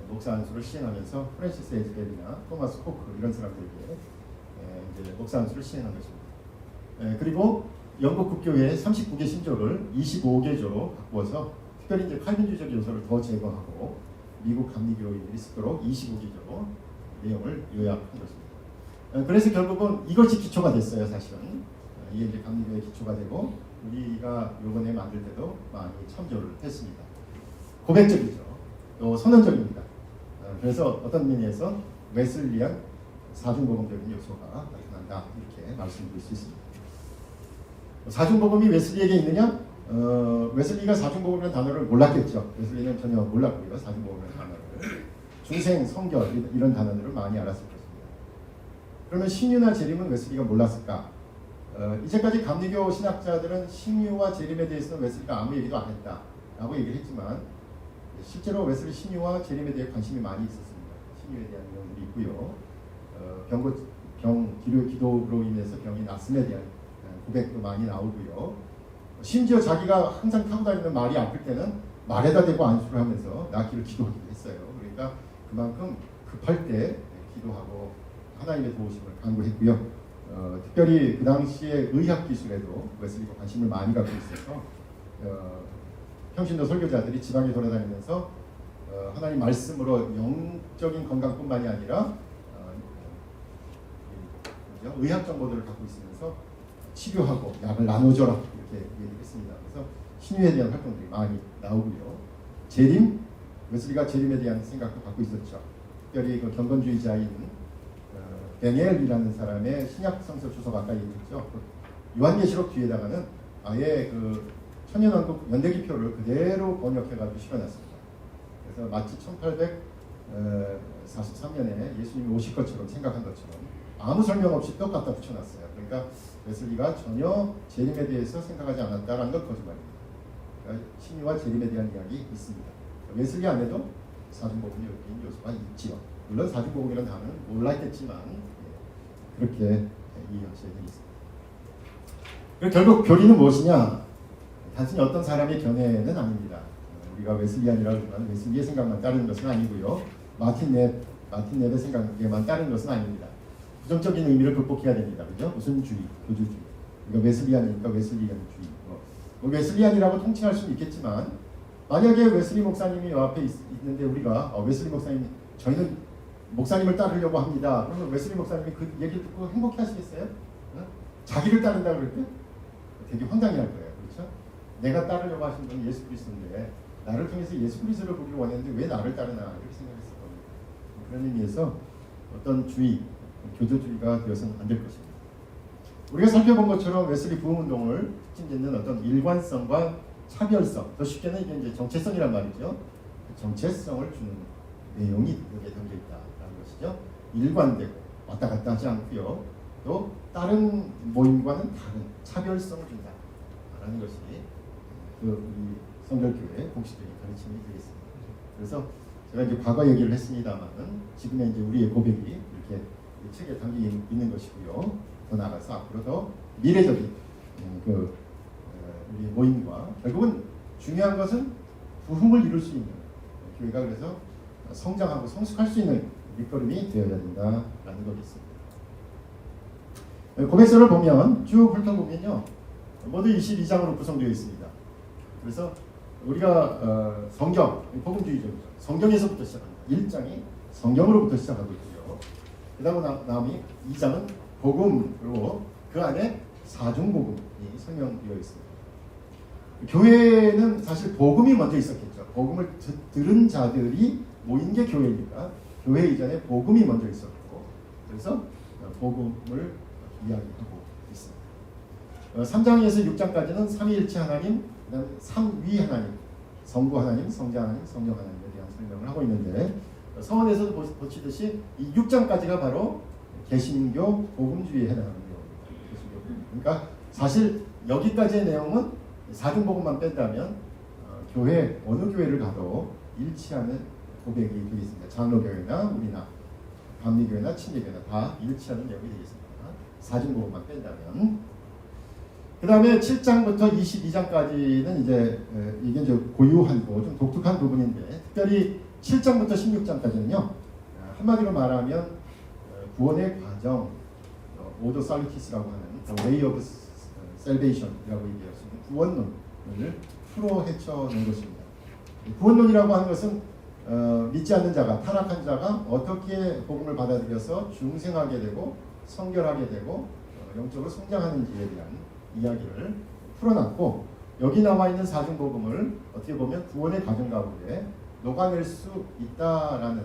목사 안수를 시행하면서 프랜시스 에즈벨이나 토마스 코크 이런 사람들에게 이제 목사 안수를 시행한 것입니다. 그리고 영국 국교회의 39개 신조를 25개조로 바꾸어서 특별히 이제 칼빈주의적 요소를 더 제거하고 미국 감리교인들이 쓰도록 25개조로 내용을 요약한 것입니다. 그래서 결국은 이것이 기초가 됐어요, 사실은. 이게 이제 감리교의 기초가 되고 우리가 요번에 만들 때도 많이 참조를 했습니다. 고백적이죠. 또 선언적입니다. 그래서 어떤 의미에서 웨슬리안 사중복음적인 요소가 나타난다, 이렇게 말씀드릴 수 있습니다. 사중복음이 웨슬리에게 있느냐? 웨슬리가 사중복음이라는 단어를 몰랐겠죠. 웨슬리는 전혀 몰랐고요. 사중복음이라는 단어를. 중생, 성결 이런 단어들을 많이 알았을 것입니다. 그러면 신유나 재림은 웨슬리가 몰랐을까? 이제까지 감리교 신학자들은 신유와 재림에 대해서는 웨슬리가 아무 얘기도 안 했다라고 얘기를 했지만 실제로 웨슬리 신유와 재림에 대해 관심이 많이 있었습니다. 신유에 대한 내용들이 있고요. 기도로 인해서 병이 났음에 대한 고백도 많이 나오고요. 심지어 자기가 항상 타고 다니는 말이 아플 때는 말에다 대고 안수를 하면서 낫기를 기도하기도 했어요. 그러니까 그만큼 급할 때 기도하고 하나님의 도우심을 간구했고요. 특별히 그 당시에 의학 기술에도 웨슬리가 관심을 많이 갖고 있어서 평신도 설교자들이 지방에 돌아다니면서 하나님 말씀으로 영적인 건강뿐만이 아니라 의학 정보들을 갖고 있으면서 치료하고 약을 나눠줘라 이렇게 얘기했습니다. 그래서 신유에 대한 활동들이 많이 나오고요. 재림, 웨슬리가 재림에 대한 생각도 갖고 있었죠. 특별히 그 경건주의자인 베넬이라는 사람의 신약 성서 주석 아까 얘기했죠. 요한계시록 뒤에다가는 아예 그 천년왕국 연대기표를 그대로 번역해가지고 실어놨습니다. 그래서 마치 1843년에 예수님이 오실 것처럼 생각한 것처럼 아무 설명 없이 똑같다 붙여놨어요. 그러니까 웨슬리가 전혀 재림에 대해서 생각하지 않았다라는 건 거짓말입니다. 그러니까 신유와 재림에 대한 이야기 있습니다. 웨슬리 안에도 사중복음이 엮인 요소가 있지요. 물론 사중복음이라는 단어는 몰랐겠지만 그렇게 이해하셔야 되겠습니다. 결국 교리는 무엇이냐? 단순히 어떤 사람의 견해는 아닙니다. 우리가 웨슬리안이라고 하지만 웨슬리의 생각만 따르는 것은 아니고요. 마틴 랩의 생각에만 따르는 것은 아닙니다. 부정적인 의미를 극복해야 됩니다. 그죠? 무슨 주의, 교주주의. 그러니까 웨슬리안이니까 웨슬리안주의. 웨슬리안이라고 통칭할 수는 있겠지만 만약에 웨슬리 목사님이 옆에 있는데 우리가 웨슬리 목사님 저희는 목사님을 따르려고 합니다. 그러면 웨슬리 목사님이 그 얘기를 듣고 행복해 하시겠어요? 자기를 따른다 그럴 때 되게 황당해할 거예요. 그렇죠? 내가 따르려고 하신 분은 예수 그리스도인데 나를 통해서 예수 그리스도를 보기를 원했는데 왜 나를 따르나 이렇게 생각했을 겁니다. 그런 의미에서 어떤 주의, 교조주의가 되어서는 안 될 것입니다. 우리가 살펴본 것처럼 웨슬리 부흥운동을 특징짓는 어떤 일관성과 차별성, 더 쉽게는 이게 이제 정체성이란 말이죠. 그 정체성을 주는 내용이 여기에 담겨 있다라는 것이죠. 일관되고 왔다 갔다 하지 않고요. 또 다른 모임과는 다른 차별성을 준다라는 것이 그 우리 성결교회의 공식적인 가르침이 되겠습니다. 그래서 제가 이제 과거 얘기를 했습니다만은 지금의 이제 우리의 고백이 이렇게 책에 담겨 있는 것이고요. 더 나아가서 앞으로 더 미래적인 우리 모임과 결국은 중요한 것은 부흥을 이룰 수 있는 교회가 그래서 성장하고 성숙할 수 있는 밑거름이 되어야 된다라는 거겠습니다. 고백서를 보면 쭉 훑어보면요. 모두 22장으로 구성되어 있습니다. 그래서 우리가 성경, 복음주의적이죠. 성경에서부터 시작합니다. 1장이 성경으로부터 시작하고 있고요. 그 다음에 2장은 복음, 그리고 그 안에 사중복음이 설명되어 있습니다. 교회는 사실 복음이 먼저 있었겠죠. 복음을 들은 자들이 모인 게 교회니까 교회 이전에 복음이 먼저 있었고 그래서 복음을 이야기하고 있습니다. 3장에서 6장까지는 삼위일체 하나님, 그다음에 삼위 하나님, 성부 하나님, 성자 하나님, 성령 하나님에 대한 설명을 하고 있는데 서원에서도 보시듯이 이 6장까지가 바로 개신교 복음주의에 해당하는 내용입니다. 그러니까 사실 여기까지의 내용은 사중복음만 뺀다면 교회 어느 교회를 가도 일치하는 고백이 되겠습니다. 장로교회나 우리나 감리교회나 침례교회나 다 일치하는 내용이 되겠습니다. 사중복음만 뺀다면. 그 다음에 7장부터 22장까지는 이게 이제 고유하고 좀 독특한 부분인데 특별히 7장부터 16장까지는요 한마디로 말하면 구원의 과정, 오더 살루티스라고 하는 The Way of Salvation이라고 얘기할 수 있는 구원론을 풀어 헤쳐낸 것입니다. 구원론이라고 하는 것은 믿지 않는 자가, 타락한 자가 어떻게 복음을 받아들여서 중생하게 되고 성결하게 되고 영적으로 성장하는지에 대한 이야기를 풀어놨고 여기 나와 있는 사중복음을 어떻게 보면 구원의 과정 가운데 녹아낼 수 있다라는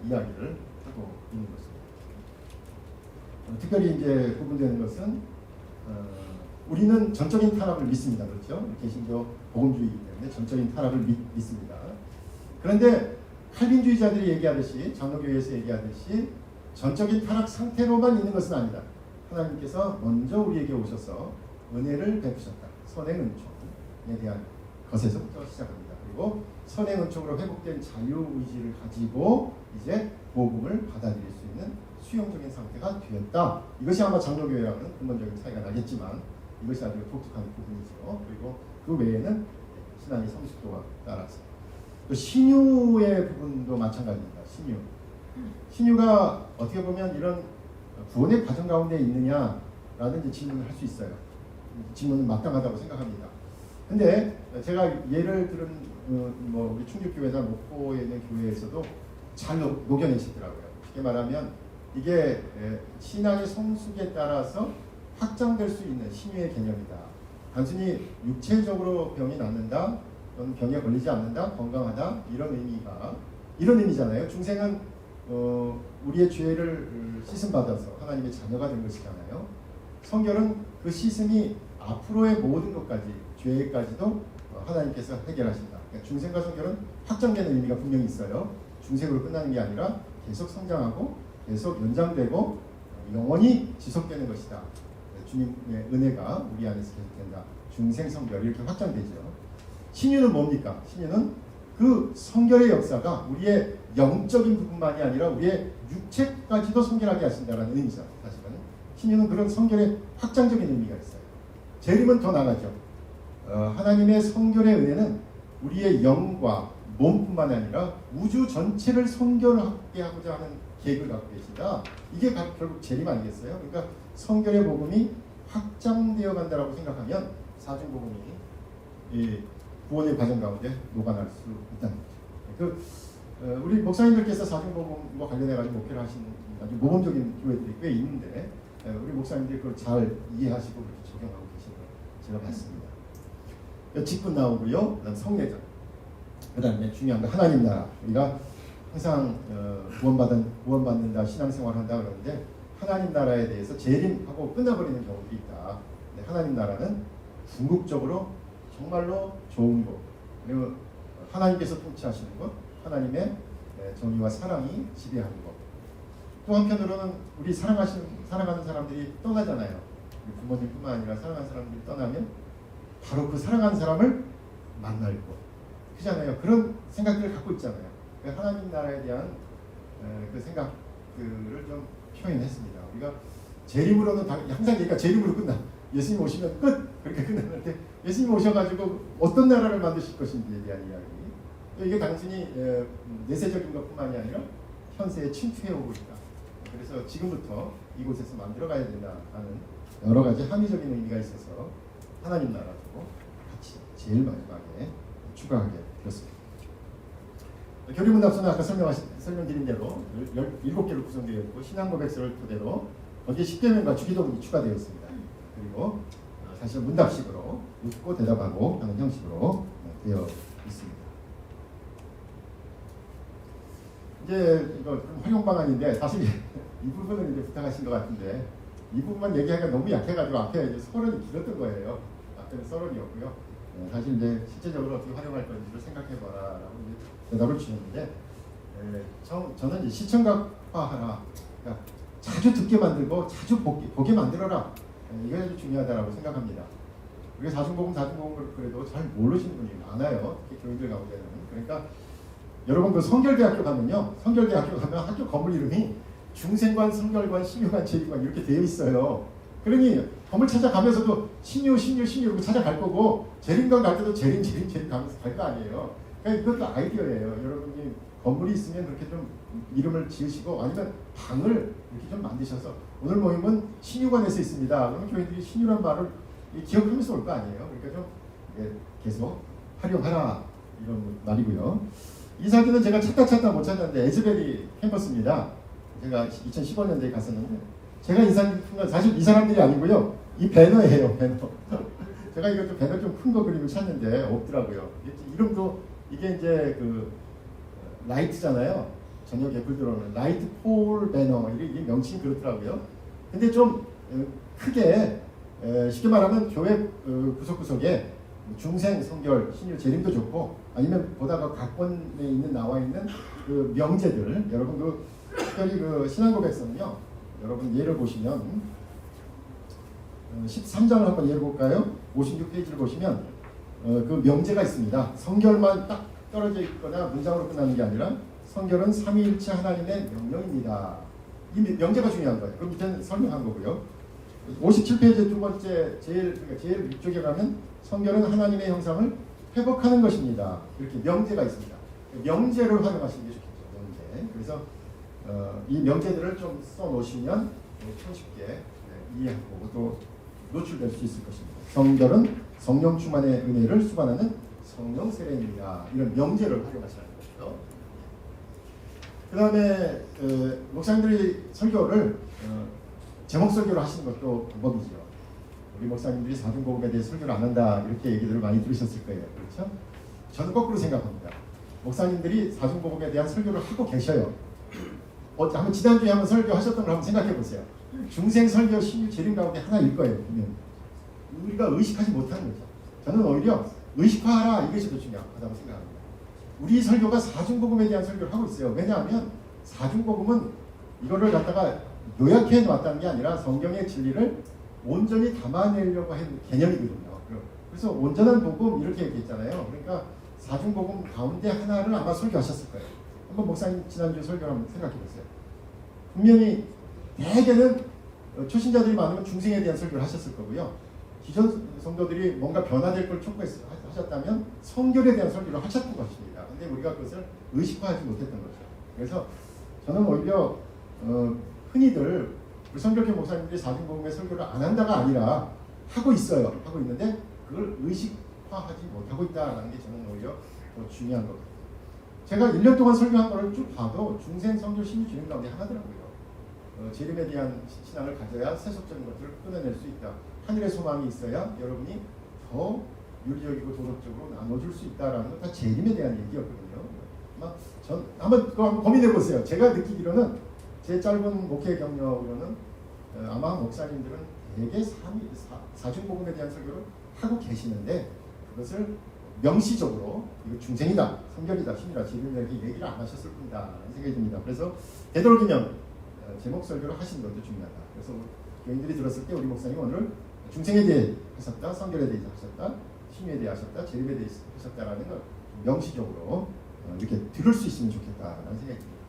이야기를 하고 있는 것입니다. 특별히 이제 구분되는 것은 우리는 전적인 타락을 믿습니다. 그렇죠? 개신교 복음주의이기 때문에 전적인 타락을 믿습니다. 그런데 칼빈주의자들이 얘기하듯이 장로교회에서 얘기하듯이 전적인 타락 상태로만 있는 것은 아니다. 하나님께서 먼저 우리에게 오셔서 은혜를 베푸셨다. 선의 은총에 대한 것에서부터 시작합니다. 그리고 선행 은총으로 회복된 자유 의지를 가지고 이제 복음을 받아들일 수 있는 수용적인 상태가 되었다. 이것이 아마 장로교회와는 근본적인 차이가 나겠지만 이것이 아주 독특한 부분이죠. 그리고 그 외에는 신앙의 성숙도와 따라서 또 신유의 부분도 마찬가지입니다. 신유가 어떻게 보면 이런 구원의 과정 가운데 있느냐라는 이제 질문을 할 수 있어요. 질문은 마땅하다고 생각합니다. 근데 제가 예를 들은 뭐 우리 충주교회나 목포에 있는 교회에서도 잘 녹여내시더라고요. 쉽게 말하면 이게 신앙의 성숙에 따라서 확장될 수 있는 신유의 개념이다. 단순히 육체적으로 병이 낫는다, 또는 병에 걸리지 않는다, 건강하다 이런 의미잖아요. 중생은 우리의 죄를 씻음 받아서 하나님의 자녀가 된 것이잖아요. 성결은 그 씻음이 앞으로의 모든 것까지 죄까지도 하나님께서 해결하신다. 그러니까 중생과 성결은 확장되는 의미가 분명히 있어요. 중생으로 끝나는 게 아니라 계속 성장하고 계속 연장되고 영원히 지속되는 것이다. 주님의 은혜가 우리 안에서 계속된다. 중생 성결 이렇게 확장되죠. 신유는 뭡니까? 신유는 그 성결의 역사가 우리의 영적인 부분만이 아니라 우리의 육체까지도 성결하게 하신다는 의미죠. 사실은 신유는 그런 성결의 확장적인 의미가 있어요. 재림은 더 나가죠. 하나님의 성결의 은혜는 우리의 영과 몸뿐만 아니라 우주 전체를 성결하게 하고자 하는 계획을 갖고 계시다. 이게 결국 재림 아니겠어요? 그러니까 성결의 복음이 확장되어 간다라고 생각하면 사중복음이 이 구원의 과정 가운데 녹아날 수 있다는 거죠. 우리 목사님들께서 사중복음과 관련해 가지고 목회를 하시는 아주 모범적인 교회들이 꽤 있는데 우리 목사님들이 그걸 잘 이해하시고 그렇게 적용하고 계시는 걸 제가 봤습니다. 직분 나오고요. 그다음 성례전. 그다음에 중요한 거 하나님 나라. 우리가 항상 구원받는다, 신앙생활한다 그러는데 하나님 나라에 대해서 재림하고 끝나버리는 경우도 있다. 하나님 나라는 궁극적으로 정말로 좋은 것, 그리고 하나님께서 통치하시는 것, 하나님의 정의와 사랑이 지배하는 것. 또 한편으로는 우리 사랑하는 사람들이 떠나잖아요. 우리 부모님뿐만 아니라 사랑하는 사람들이 떠나면 바로 그 사랑하는 사람을 만날 것. 그잖아요. 그런 생각들을 갖고 있잖아요. 하나님 나라에 대한 그 생각들을 좀 표현했습니다. 우리가 재림으로는 항상 얘기가 재림으로 끝나. 예수님 오시면 끝! 그렇게 끝나는데 예수님 오셔가지고 어떤 나라를 만드실 것인지에 대한 이야기. 이게 단순히 내세적인 것뿐만이 아니라 현세에 침투해오고 있다. 그래서 지금부터 이곳에서 만들어가야 된다 하는 여러 가지 함의적인 의미가 있어서 하나님 나라도 같이 제일 마지막에 추가하게 되었습니다. 교리문답서는 아까 설명드린 대로 17개로 구성되어 있고 신앙고백서를 토대로 거기에 10계명과 주기도문이 추가되어 있습니다. 그리고 사실 문답식으로 묻고 대답하고 하는 형식으로 되어 있습니다. 이제 이거 좀 활용 방안인데 사실 이 부분은 이제 부탁하신 것 같은데 이 부분만 얘기하기가 너무 약해가지고 앞에 이제 서론이 길었던 거예요. 앞에는 서론이었고요. 사실 이제 실제적으로 어떻게 활용할 건지를 생각해봐라라고 대답을 주셨는데 저는 이제 시청각화하라. 그러니까 자주 듣게 만들고 자주 보게 만들어라. 이게 아주 중요하다고 생각합니다. 우리가 사중복음을 그래도 잘 모르시는 분이 많아요. 특히 교인들 가운데는. 그러니까 여러분 그 성결대학교 가면요. 성결대학교 가면 학교 건물 이름이 중생관, 성결관, 신유관, 재림관 이렇게 되어 있어요. 그러니 건물 찾아가면서도 신유 이렇게 찾아갈 거고 재림관 갈 때도 재림 가면서 갈 거 아니에요. 그러니까 이것도 아이디어예요. 여러분이 건물이 있으면 그렇게 좀 이름을 지으시고 아니면 방을 이렇게 좀 만드셔서 오늘 모임은 신유관에서 있습니다. 그러면 교인들이 신유란 말을 기억하면서 올 거 아니에요. 그러니까 좀 계속 활용하라 이런 말이고요. 이 사진은 제가 찾다 못 찾았는데 에즈베리 캠퍼스입니다. 제가 2015년도에 갔었는데 제가 인상 깊은 건 사실 이 사람들이 아니고요. 이 배너예요. 배너. 제가 이거 좀 배너 좀 큰 거 그림을 찾는데 없더라고요. 이름도 이게 이제 그 라이트잖아요. 저녁에 불 들어오는 라이트 폴 배너 이게 명칭이 그렇더라고요. 근데 좀 크게 쉽게 말하면 교회 구석구석에 중생, 성결, 신유, 재림도 좋고 아니면 보다가 각본에 나와 있는 그 명제들 여러분 특별히 그 신앙고백서는요. 여러분 예를 보시면 13장을 한번 예를 볼까요? 56페이지를 보시면 그 명제가 있습니다. 성결만 딱 떨어져 있거나 문장으로 끝나는 게 아니라 성결은 삼위일체 하나님의 명령입니다. 이 명제가 중요한 거예요. 그럼 밑에는 설명한 거고요. 57페이지 두 번째 제일 위쪽에 가면 성결은 하나님의 형상을 회복하는 것입니다. 이렇게 명제가 있습니다. 명제를 활용하시는 게 좋겠죠. 명제. 그래서 이 명제들을 좀 써놓으시면 손쉽게 이해하고 또 노출될 수 있을 것입니다. 성결은 성령 충만의 은혜를 수반하는 성령 세례입니다. 이런 명제를 활용하시는 거죠. 그 다음에 목사님들이 설교를 제목 설교를 하시는 것도 방법이죠. 우리 목사님들이 사중복음에 대해 설교를 안 한다 이렇게 얘기들을 많이 들으셨을 거예요. 그렇죠? 저는 거꾸로 생각합니다. 목사님들이 사중복음에 대한 설교를 하고 계셔요. 한번 지난주에 한번 설교하셨던 걸 한번 생각해 보세요. 중생 설교 신유 재림 가운데 하나일 거예요. 분명히. 우리가 의식하지 못하는 거죠. 저는 오히려 의식화하라 이것이 더 중요하다고 생각합니다. 우리 설교가 사중복음에 대한 설교를 하고 있어요. 왜냐하면 사중복음은 이거를 갖다가 요약해 놨다는 게 아니라 성경의 진리를 온전히 담아내려고 한 개념이거든요. 그래서 온전한 복음 이렇게 얘기했잖아요. 그러니까 사중복음 가운데 하나를 아마 설교하셨을 거예요. 한번 목사님 지난주 설교를 한번 생각해 보세요. 분명히 대개는 초신자들이 많으면 중생에 대한 설교를 하셨을 거고요. 기존 성도들이 뭔가 변화될 걸 촉구하셨다면 성결에 대한 설교를 하셨던 것입니다. 근데 우리가 그것을 의식화하지 못했던 거죠. 그래서 저는 오히려 흔히들 우리 성결교 목사님들이 사중복음의 설교를 안 한다가 아니라 하고 있어요. 하고 있는데 그걸 의식화하지 못하고 있다는 게 저는 오히려 더 중요한 것 같아요. 제가 1년 동안 설교한 거를 쭉 봐도 중생 성결 신유 주님 가운데 하나더라고요. 재림에 대한 신앙을 가져야 세속적인 것들을 끊어낼 수 있다. 하늘의 소망이 있어야 여러분이 더 윤리적이고 도덕적으로 나눠줄 수 있다라는 건 다 재림에 대한 얘기였거든요. 아마 전 한번 고민해 보세요. 제가 느끼기로는 제 짧은 목회 경력으로는 아마 목사님들은 대개 사중복음에 대한 설교를 하고 계시는데 그것을 명시적으로 이거 중생이다, 성결이다, 신이다, 재림이다 이렇게 얘기를 안 하셨을 뿐이다라는 생각이 듭니다. 그래서 되도록이면 제목 설교를 하시는 것도 중요하다. 그래서 교인들이 들었을 때 우리 목사님 오늘 중생에 대해 하셨다, 성결에 대해 하셨다, 신유에 대해 하셨다, 재림에 대해 하셨다라는 걸 명시적으로 이렇게 들을 수 있으면 좋겠다라는 생각이 듭니다.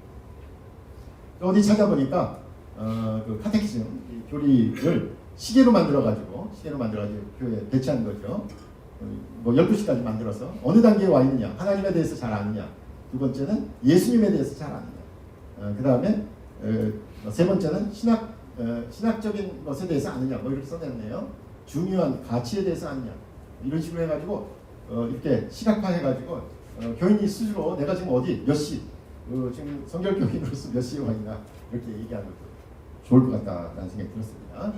또 어디 찾아보니까 그 카테키즘 교리를 시계로 만들어가지고 교회에 배치한 거죠. 뭐 12시까지 만들어서 어느 단계에 와 있느냐, 하나님에 대해서 잘 아느냐, 두 번째는 예수님에 대해서 잘 아느냐, 그 다음에 세 번째는 신학적인 것에 대해서 아느냐, 뭐 이렇게 써냈네요. 중요한 가치에 대해서 아느냐, 이런 식으로 해가지고 이렇게 시각화해가지고 교인이 스스로 내가 지금 어디 몇 시, 지금 성결교인으로서 몇 시에 와 있나 이렇게 얘기하는 것도 좋을 것 같다라는 생각이 들었습니다.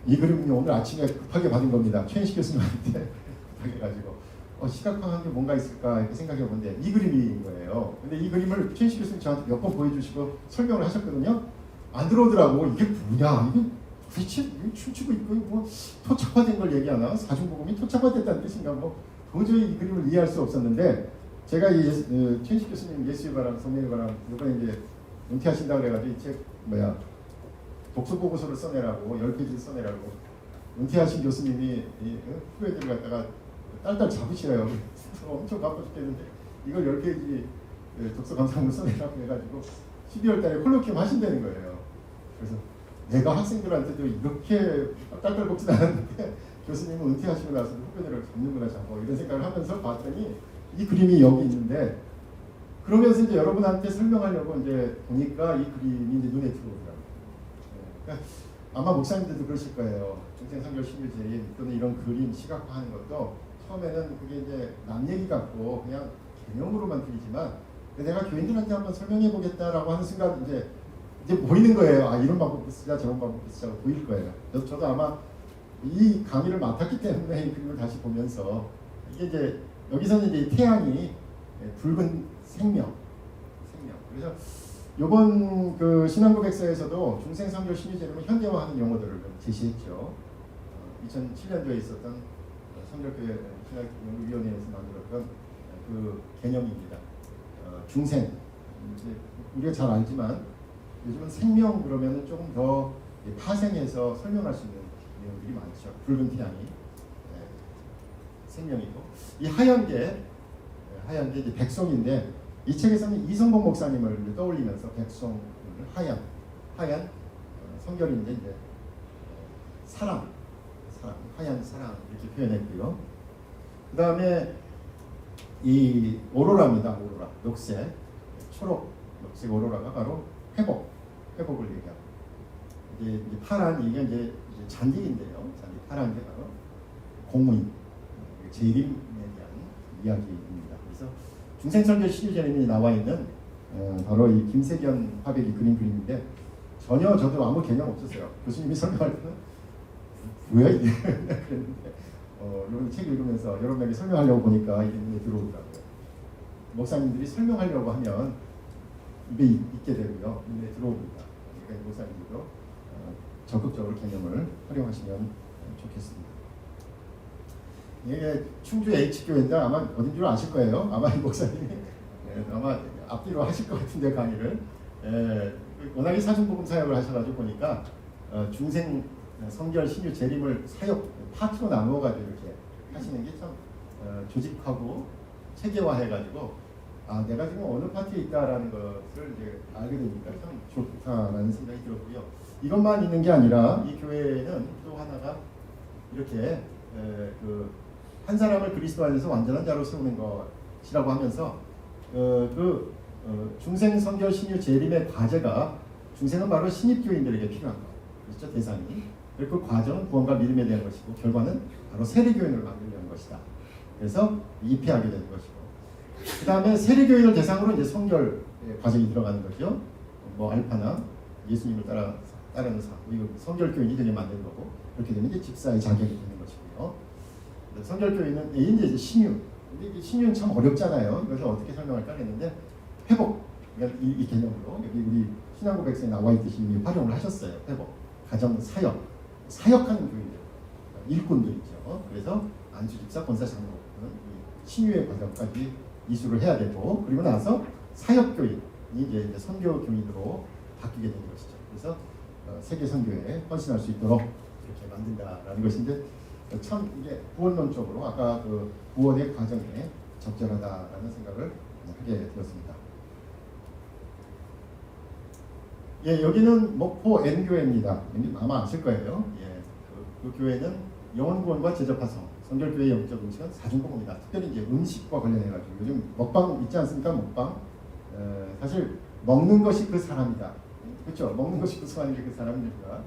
이 그림은요, 오늘 아침에 급하게 받은 겁니다. 최인식 교수님한테 급하게 가지고 시각화한 게 뭔가 있을까 이렇게 생각해 보는데 이 그림인 거예요. 근데 이 그림을 최인식 교수님 저한테 몇 번 보여주시고 설명을 하셨거든요. 안 들어오더라고. 이게 뭐냐? 이게 도대체 춤추고 있고 뭐 토착화된 걸 얘기하나? 사중복음이 토착화됐다는 뜻인가? 뭐 도저히 이 그림을 이해할 수 없었는데 제가 이 최인식 교수님 예수의 바람, 성령의 바람 이번에 이제 은퇴하신다고 그래가지고 이 책 독서 보고서를 써내라고 10페이지를 써내라고 은퇴하신 교수님이 후배들을 갖다가 딸딸 잡으시래요. 엄청 바빠 죽겠는데 이걸 10페이지 독서 감상문을 써내라고 해가지고 12월 달에 콜로퀴움 하신다는 거예요. 그래서 내가 학생들한테도 이렇게 딸딸 먹진 않았는데 교수님은 은퇴하시고 나서 후배들을 잡는구나 잡고 이런 생각을 하면서 봤더니 이 그림이 여기 있는데 그러면서 이제 여러분한테 설명하려고 이제 보니까 이 그림이 이제 눈에 들어오더라고요. 그러니까 아마 목사님들도 그러실 거예요. 중생 성결 신유 재림 또는 이런 그림 시각화하는 것도 처음에는 그게 이제 남 얘기 같고 그냥 개념으로만 들리지만 내가 교인들한테 한번 설명해 보겠다라고 하는 순간 이제 보이는 거예요. 아, 이런 방법도 쓰자 저런 방법도 쓰자고 보일 거예요. 그래서 저도 아마 이 강의를 맡았기 때문에 이 그림을 다시 보면서 이게 이제 여기서는 이제 태양이 붉은 생명. 그래서 이번 그 신앙고백서에서도 중생 성결 신유 재림을 현대화하는 용어들을 좀 제시했죠. 2007년도에 있었던 성결교회 신학연구위원회에서 만들었던 그 개념입니다. 중생. 이제 우리가 잘 알지만 요즘은 생명 그러면은 조금 더 파생해서 설명할 수 있는 내용들이 많죠. 붉은 태양이 생명이고 이 하얀 게 하얀 게 이제 백송인데 이 책에서는 이성복 목사님을 떠올리면서 백송을 하얀 성결인데 이제 사랑, 하얀 사랑 이렇게 표현했고요. 그 다음에 이 오로라입니다. 오로라, 녹색, 녹색 오로라가 바로 회복을 얘기하고 이제 파란 이게 이제 잔디인데요. 잔디 파란 게 바로 공무인, 재림에 대한 이야기입니다. 그래서 중생선교 시리즈에 나와 있는 바로 이 김세견 화백이 그린 그림인데 전혀 저도 아무 개념 없었어요. 교수님이 설명할 때는 뭐야 이게 그랬는데 이런 책 읽으면서 여러분에게 설명하려고 보니까 이게 눈에 들어오더라고요. 목사님들이 설명하려고 하면 입에 있게 되고요. 눈에 들어옵니다. 그러니까 목사님들도 적극적으로 개념을 활용하시면 좋겠습니다. 이게 충주 H교회인데 아마 어딘 줄 아실 거예요. 아마 이 목사님이 아마 앞뒤로 하실 것 같은데 강의를 워낙에 사중복음 사역을 하셔가지고 보니까 중생 성결 신유 재림을 사역 파트로 나누어가지고 이렇게 하시는 게 참 조직하고 체계화해가지고 내가 지금 어느 파트에 있다라는 것을 이제 알게 되니까 참 좋다라는 생각이 들었고요. 이것만 있는 게 아니라 이 교회는 또 하나가 이렇게 한 사람을 그리스도 안에서 완전한 자로 세우는 것이라고 하면서 중생 성결 신유 재림의 과제가 중생은 바로 신입교인들에게 필요한 것, 그렇죠? 대상이. 그리고 그 과정은 구원과 믿음에 대한 것이고 결과는 바로 세례교인을 만들려는 것이다. 그래서 입회하게 되는 것이고 그 다음에 세례교인을 대상으로 이제 성결 과정이 들어가는 거죠. 뭐 알파나 예수님을 따르는 성결교인이 되게 만드는 거고 그렇게 되면 이제 집사의 자격이 되는 것이고요. 성결교인은 이제 신유. 근데 신유는 참 어렵잖아요. 그래서 어떻게 설명할까 했는데 회복. 그러니까 이 개념으로 여기 우리 신앙고 백서에 나와 있듯이 이미 활용을 하셨어요. 회복, 가정, 사역하는 교인들, 일꾼들이죠. 그래서 안수 집사, 권사, 장로는 신유의 과정까지 이수를 해야 되고 그리고 나서 사역교인이 이제 선교 교인으로 바뀌게 되는 것이죠. 그래서 세계 선교에 헌신할 수 있도록 이렇게 만든다라는 것인데 참 이게 구원론적으로 아까 구원의 과정에 적절하다라는 생각을 하게 되었습니다. 여기는 목포 N교회입니다. 아마 아실 거예요. 그 교회는 영혼구원과 제접화성, 성결교회 영적 음식은 사중복음이다. 특별히 이제 음식과 관련해가지고 요즘 먹방 있지 않습니까? 먹방. 사실 먹는 것이 그 사람이다. 그렇죠? 먹는 것이 그 사람이 그 사람이니까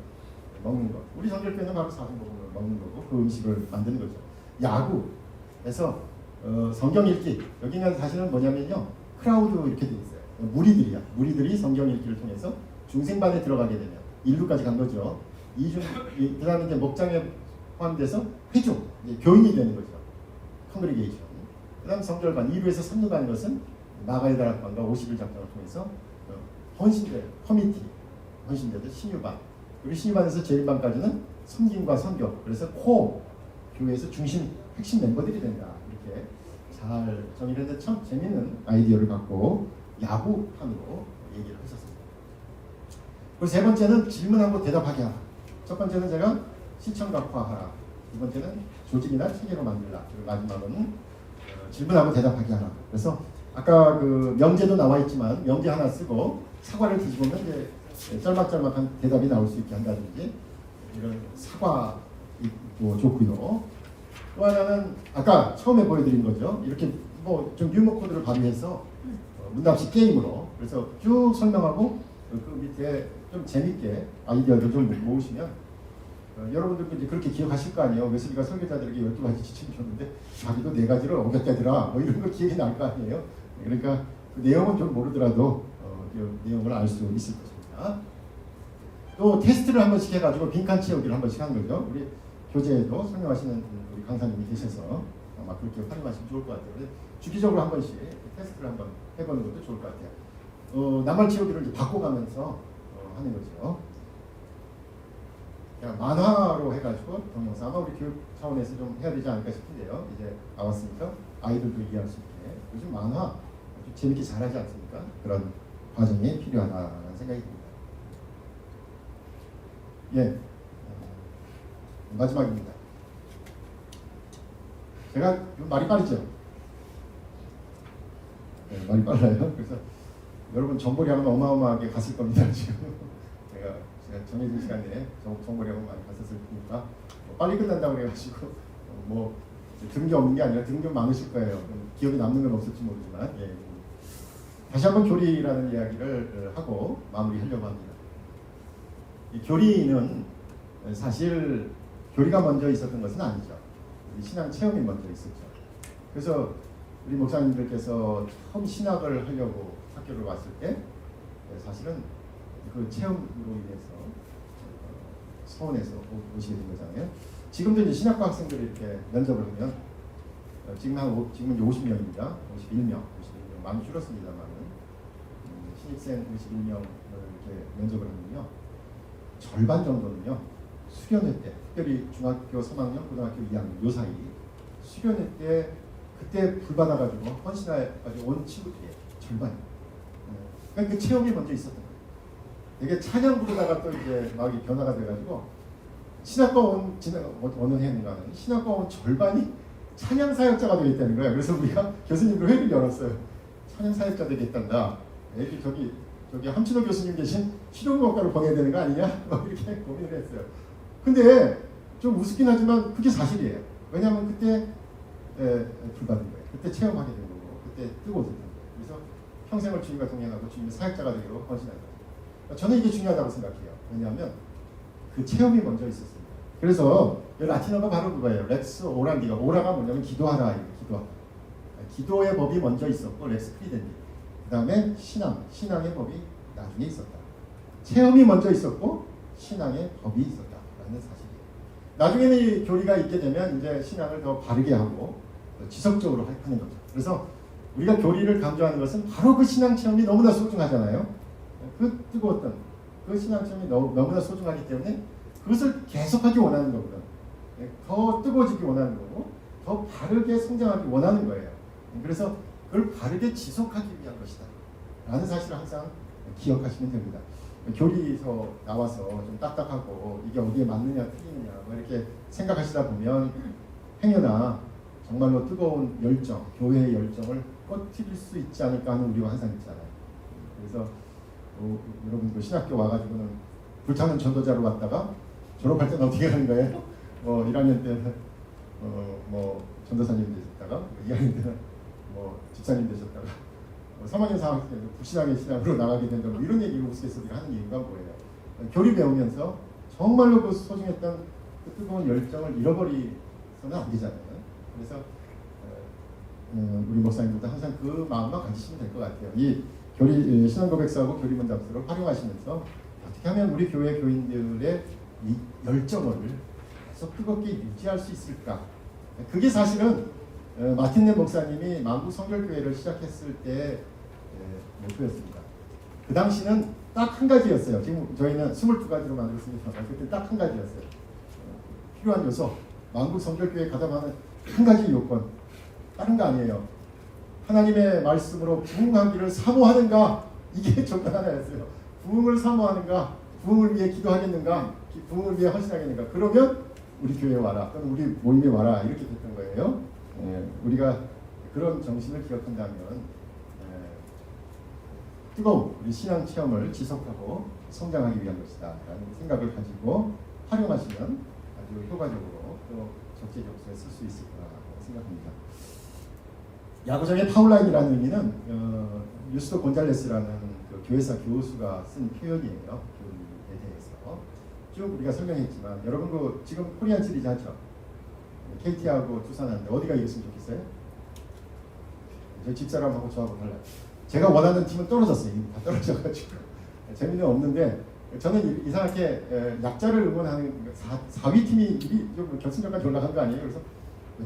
먹는 것. 우리 성결교회는 바로 사중복음을 먹는 거고 그 음식을 만드는 거죠. 야구에서 성경 읽기. 여기는 사실은 뭐냐면요. 크라우드 이렇게 돼 있어요. 무리들이 성경 읽기를 통해서 중생반에 들어가게 되면 인류까지 간 거죠. 그 다음에 이제 목장에 포함돼서 회중, 교인이 되는 거죠. 컨그리게이션. 그 다음 성결반, 2루에서 3루 가는 것은 나가의 다락반과 50일 작전을 통해서 헌신대, 커미티, 헌신대들 신유반. 그리고 신유반에서 제일반까지는 섬김과 선교. 그래서 코어, 교회에서 핵심 멤버들이 된다. 이렇게 잘 정의를 했는데 참 재밌는 아이디어를 갖고 야구판으로 얘기를 하셨습니다. 그리고 세 번째는 질문하고 대답하게 하라. 첫 번째는 제가 시청각화하라. 두 번째는 조직이나 체계로 만들라. 그리고 마지막으로는 질문하고 대답하게 하라. 그래서 아까 명제도 나와 있지만 명제 하나 쓰고 사과를 뒤집으면 이제 짤막짤막한 대답이 나올 수 있게 한다든지 이런 사과도 좋고요. 또 하나는 아까 처음에 보여드린 거죠. 이렇게 뭐 좀 유머 코드를 발휘해서 문답식 게임으로 그래서 쭉 설명하고 그 밑에 좀 재밌게 아이디어를 좀 모으시면 여러분들도 이제 그렇게 기억하실 거 아니에요. 웨슬리가 설교자들에게 12가지 지침을 줬는데 자기도 4가지를 어겼다더라. 뭐 이런 거 기억이 날 거 아니에요. 그러니까 그 내용은 좀 모르더라도 그 내용을 알 수 있을 것입니다. 또 테스트를 한 번씩 해가지고 빈칸 채우기를 한 번씩 하는 거죠. 우리 교재에도 설명하시는 우리 강사님이 계셔서 아마 그렇게 활용하시면 좋을 것 같아요. 주기적으로 한 번씩 테스트를 한번 해보는 것도 좋을 것 같아요. 낱말 채우기를 이제 바꿔가면서 하는 거죠. 그냥 만화로 해가지고 동영상 아마 우리 교육 차원에서 좀 해야 되지 않을까 싶은데요. 이제 나왔으니까 아이들도 이해할 수 있게 요즘 만화 아주 재밌게 잘하지 않습니까? 그런 과정이 필요하다는 생각이 듭니다. 마지막입니다. 제가 말이 빠르죠. 말이 빨라요. 그래서 여러분 정보량은 어마어마하게 갔을 겁니다. 지금 제가 정해진 시간에 정보량은 많이 갔었을 테니까 빨리 끝난다고 그래가지고 뭐 들은 게 없는 게 아니라 들은 게 많으실 거예요. 기억에 남는 건 없을지 모르지만 다시 한번 교리라는 이야기를 하고 마무리하려고 합니다. 이 교리는 사실 교리가 먼저 있었던 것은 아니죠. 신앙 체험이 먼저 있었죠. 그래서 우리 목사님들께서 처음 신학을 하려고 학교를 왔을 때 사실은 그 체험으로 인해서 서원에서 오시게 된 거잖아요. 지금도 이제 신학과 학생들이 이렇게 면접을 하면 지금은 이제 50명입니다. 51명 많이 줄었습니다만은 신입생 51명을 이렇게 면접을 하면요, 절반 정도는요 수련회 때, 특별히 중학교 3학년, 고등학교 2학년 요 사이 수련회 때 그때 불 받아가지고 헌신해가지고 온 친구들이에요. 절반. 그러니까 그 체험이 먼저 있었던 거예요. 되게 찬양 부르다가 또 이제 막 변화가 돼가지고 신학과 온 어느 해인가는 신학과 온 절반이 찬양 사역자가 되겠다는 거예요. 그래서 우리가 교수님들 회의를 열었어요. 찬양 사역자 되겠단다. 애기 저기 함춘호 교수님 계신 실용음악과로 보내야 되는 거 아니냐? 이렇게 고민을 했어요. 근데 좀 우습긴 하지만 그게 사실이에요. 왜냐하면 그때 불 받은 거예요. 그때 체험하게 된 거고, 그때 뜨거워졌던 거예요. 그래서 평생을 주님과 동행하고 주님의 사역자가 되기로 헌신한 거예요. 저는 이게 중요하다고 생각해요. 왜냐하면 그 체험이 먼저 있었습니다. 그래서 라틴어가 바로 그거예요. 렉스 오란디가, 오라가 뭐냐면 기도하라, 기도하라. 기도의 법이 먼저 있었고 렉스 크리덴디. 그 다음에 신앙의 법이 나중에 있었다. 체험이 먼저 있었고 신앙의 법이 있었다라는 사실이에요. 나중에는 이 교리가 있게 되면 이제 신앙을 더 바르게 하고 지속적으로 하는 거죠. 그래서 우리가 교리를 강조하는 것은 바로 그 신앙 체험이 너무나 소중하잖아요. 그 뜨거웠던 그 신앙 체험이 너무나 소중하기 때문에 그것을 계속하기 원하는 거거든. 더 뜨거워지기 원하는 거고 더 바르게 성장하기 원하는 거예요. 그래서 그걸 바르게 지속하기 위한 것이다 라는 사실을 항상 기억하시면 됩니다. 교리에서 나와서 좀 딱딱하고 이게 어디에 맞느냐 틀리느냐 이렇게 생각하시다 보면 행여나 정말로 뜨거운 열정, 교회의 열정을 꺼뜨릴 수 있지 않을까 하는 우려가 항상 있잖아요. 그래서 여러분도 신학교 와가지고는 불타는 전도자로 왔다가 졸업할 때는 어떻게 하는 거예요? 1학년 때는 전도사님 되셨다가 2학년 때는 집사님 되셨다가 3학년 4학년 때는 불신앙의 신앙으로 나가게 된다 이런 얘기를 우스갯소리가 하는 이유가 뭐예요? 교리 배우면서 정말로 그 소중했던 그 뜨거운 열정을 잃어버리서는 안 되잖아요. 그래서 우리 목사님들도 항상 그 마음만 가지시면 될 것 같아요. 이 교리 신앙고백서하고 교리문답서를 활용하시면서 어떻게 하면 우리 교회 교인들의 이 열정을 계속 뜨겁게 유지할 수 있을까? 그게 사실은 마틴네 목사님이 만국 성결교회를 시작했을 때 목표였습니다. 그 당시는 딱 한 가지였어요. 지금 저희는 22가지로 만들었습니다. 그때 딱 한 가지였어요. 필요한 요소, 만국 성결교회에 가담하는 한 가지 요건, 다른 거 아니에요. 하나님의 말씀으로 부흥하기를 사모하는가, 이게 조건 하나였어요. 부흥을 사모하는가, 부흥을 위해 기도하겠는가, 부흥을 위해 헌신하겠는가. 그러면 우리 교회에 와라, 또는 우리 모임에 와라, 이렇게 됐던 거예요. 우리가 그런 정신을 기억한다면 뜨거운 우리 신앙 체험을 지속하고 성장하기 위한 것이다 라는 생각을 가지고 활용하시면 아주 효과적으로 또 적재적소에 쓸 수 있을 거라고 생각합니다. 야구장의 파울라인이라는 의미는 유스도 곤잘레스라는 그 교회사 교수가 쓴 표현이에요. 교리에 대해서 쭉 우리가 설명했지만 여러분 그 지금 코리안 시리즈 하죠. KT하고 두산하는데 어디가 이겼으면 좋겠어요? 저희 집사람하고 저하고 달라요. 제가 원하는 팀은 떨어졌어요. 다 떨어져가지고 재미는 없는데 저는 이상하게 약자를 응원하는 4위 팀이 결승전까지 올라간 거 아니에요? 그래서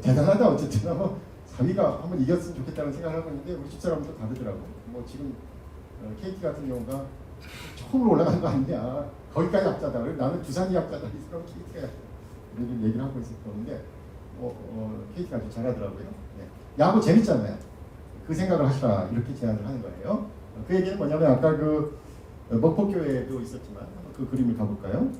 대단하다 어쨌든 뭐 4위가 한번 이겼으면 좋겠다는 생각을 하고 있는데 우리 집사람은 또 다르더라고. 뭐 지금 KT 같은 경우가 처음으로 올라간 거 아니냐? 거기까지 약자다. 그래서 나는 두산이 약자다. 그럼 KT가 약자다. 이런 얘기를 하고 있었는데 KT가 아주 잘하더라고요. 네. 야구 재밌잖아요. 그 생각을 하시라 이렇게 제안을 하는 거예요. 그 얘기는 뭐냐면 아까 그 목포교회도 있었지만 그 그림을 가볼까요?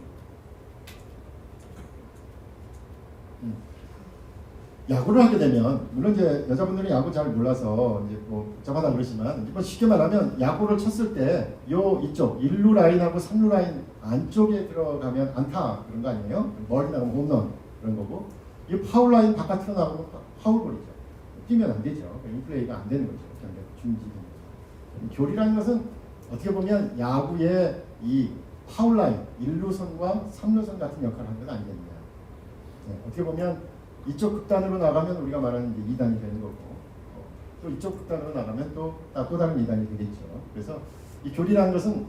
야구를 하게 되면 물론 이제 여자분들은 야구 잘 몰라서 이제 뭐 복잡하다 그러지만 뭐 쉽게 말하면 야구를 쳤을 때 요 이쪽 1루 라인하고 3루 라인 안쪽에 들어가면 안타 그런 거 아니에요? 멀리 나가면 홈런 그런 거고 이 파울 라인 바깥으로 나가면 파울볼이죠. 뛰면 안 되죠. 인플레이가 안 되는 거죠. 중지됩니다. 교리라는 것은 어떻게 보면 야구의 이 파울 라인 1루선과 3루선 같은 역할을 하는 건 아니겠느냐. 네, 어떻게 보면 이쪽 극단으로 나가면 우리가 말하는 이제 2단이 되는 거고 또 이쪽 극단으로 나가면 또 다른 2단이 되겠죠. 그래서 이 교리라는 것은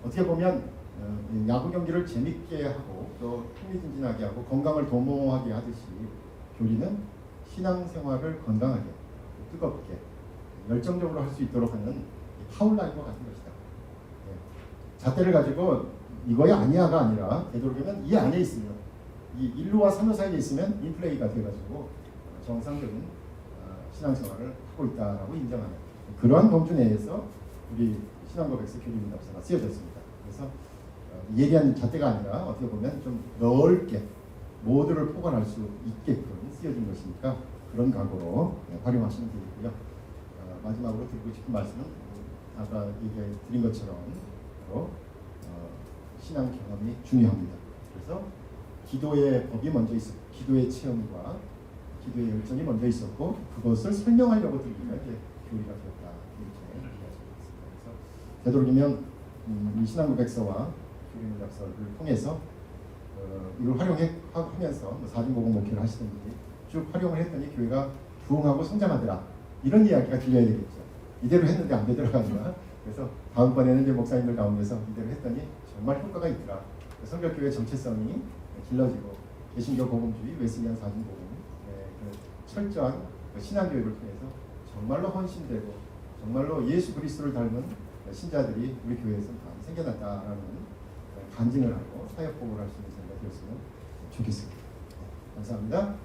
어떻게 보면 야구 경기를 재밌게 하고 또 흥미진진하게 하고 건강을 도모하게 하듯이 교리는 신앙생활을 건강하게 뜨겁게 열정적으로 할 수 있도록 하는 파울라인과 같은 것이다. 네. 잣대를 가지고 이거야 아니야가 아니라 되도록이면 이 안에 있으면 이 1루와 3루 사이에 있으면 인플레이가 돼가지고 정상적인 신앙생활을 하고 있다라고 인정하는 그러한 범주 내에서 우리 신앙고백서 교리문답서가 쓰여졌습니다. 그래서 예리한 잣대가 아니라 어떻게 보면 좀 넓게 모두를 포괄할 수 있게끔 쓰여진 것이니까 그런 각오로 활용하시면 되겠고요. 마지막으로 드리고 싶은 말씀은 아까 얘기 드린 것처럼 바로 신앙 경험이 중요합니다. 그래서 기도의 법이 먼저 있었고 기도의 체험과 기도의 열정이 먼저 있었고 그것을 설명하려고 드리기가 이제 교리가 되었다 이렇게 이야기하셨습니다. 그래서 되도록이면 이 신앙고백서와 교리문답서를 통해서 이걸 활용하면서 뭐 사진고공 목회를 하시든지 쭉 활용을 했더니 교회가 부흥하고 성장하더라 이런 이야기가 들려야 되겠죠. 이대로 했는데 안 되더라고요. 그래서 다음번에는 이제 목사님들 가운데서 이대로 했더니 정말 효과가 있더라. 성결교회 정체성이 길러지고 개신교 복음주의, 웨슬리안 사진복음 그 철저한 신앙교육을 통해서 정말로 헌신되고 정말로 예수 그리스도를 닮은 신자들이 우리 교회에서 많이 생겨났다라는 간증을 하고 사역복음을 할 수 있는 자리가 되었으면 좋겠습니다. 감사합니다.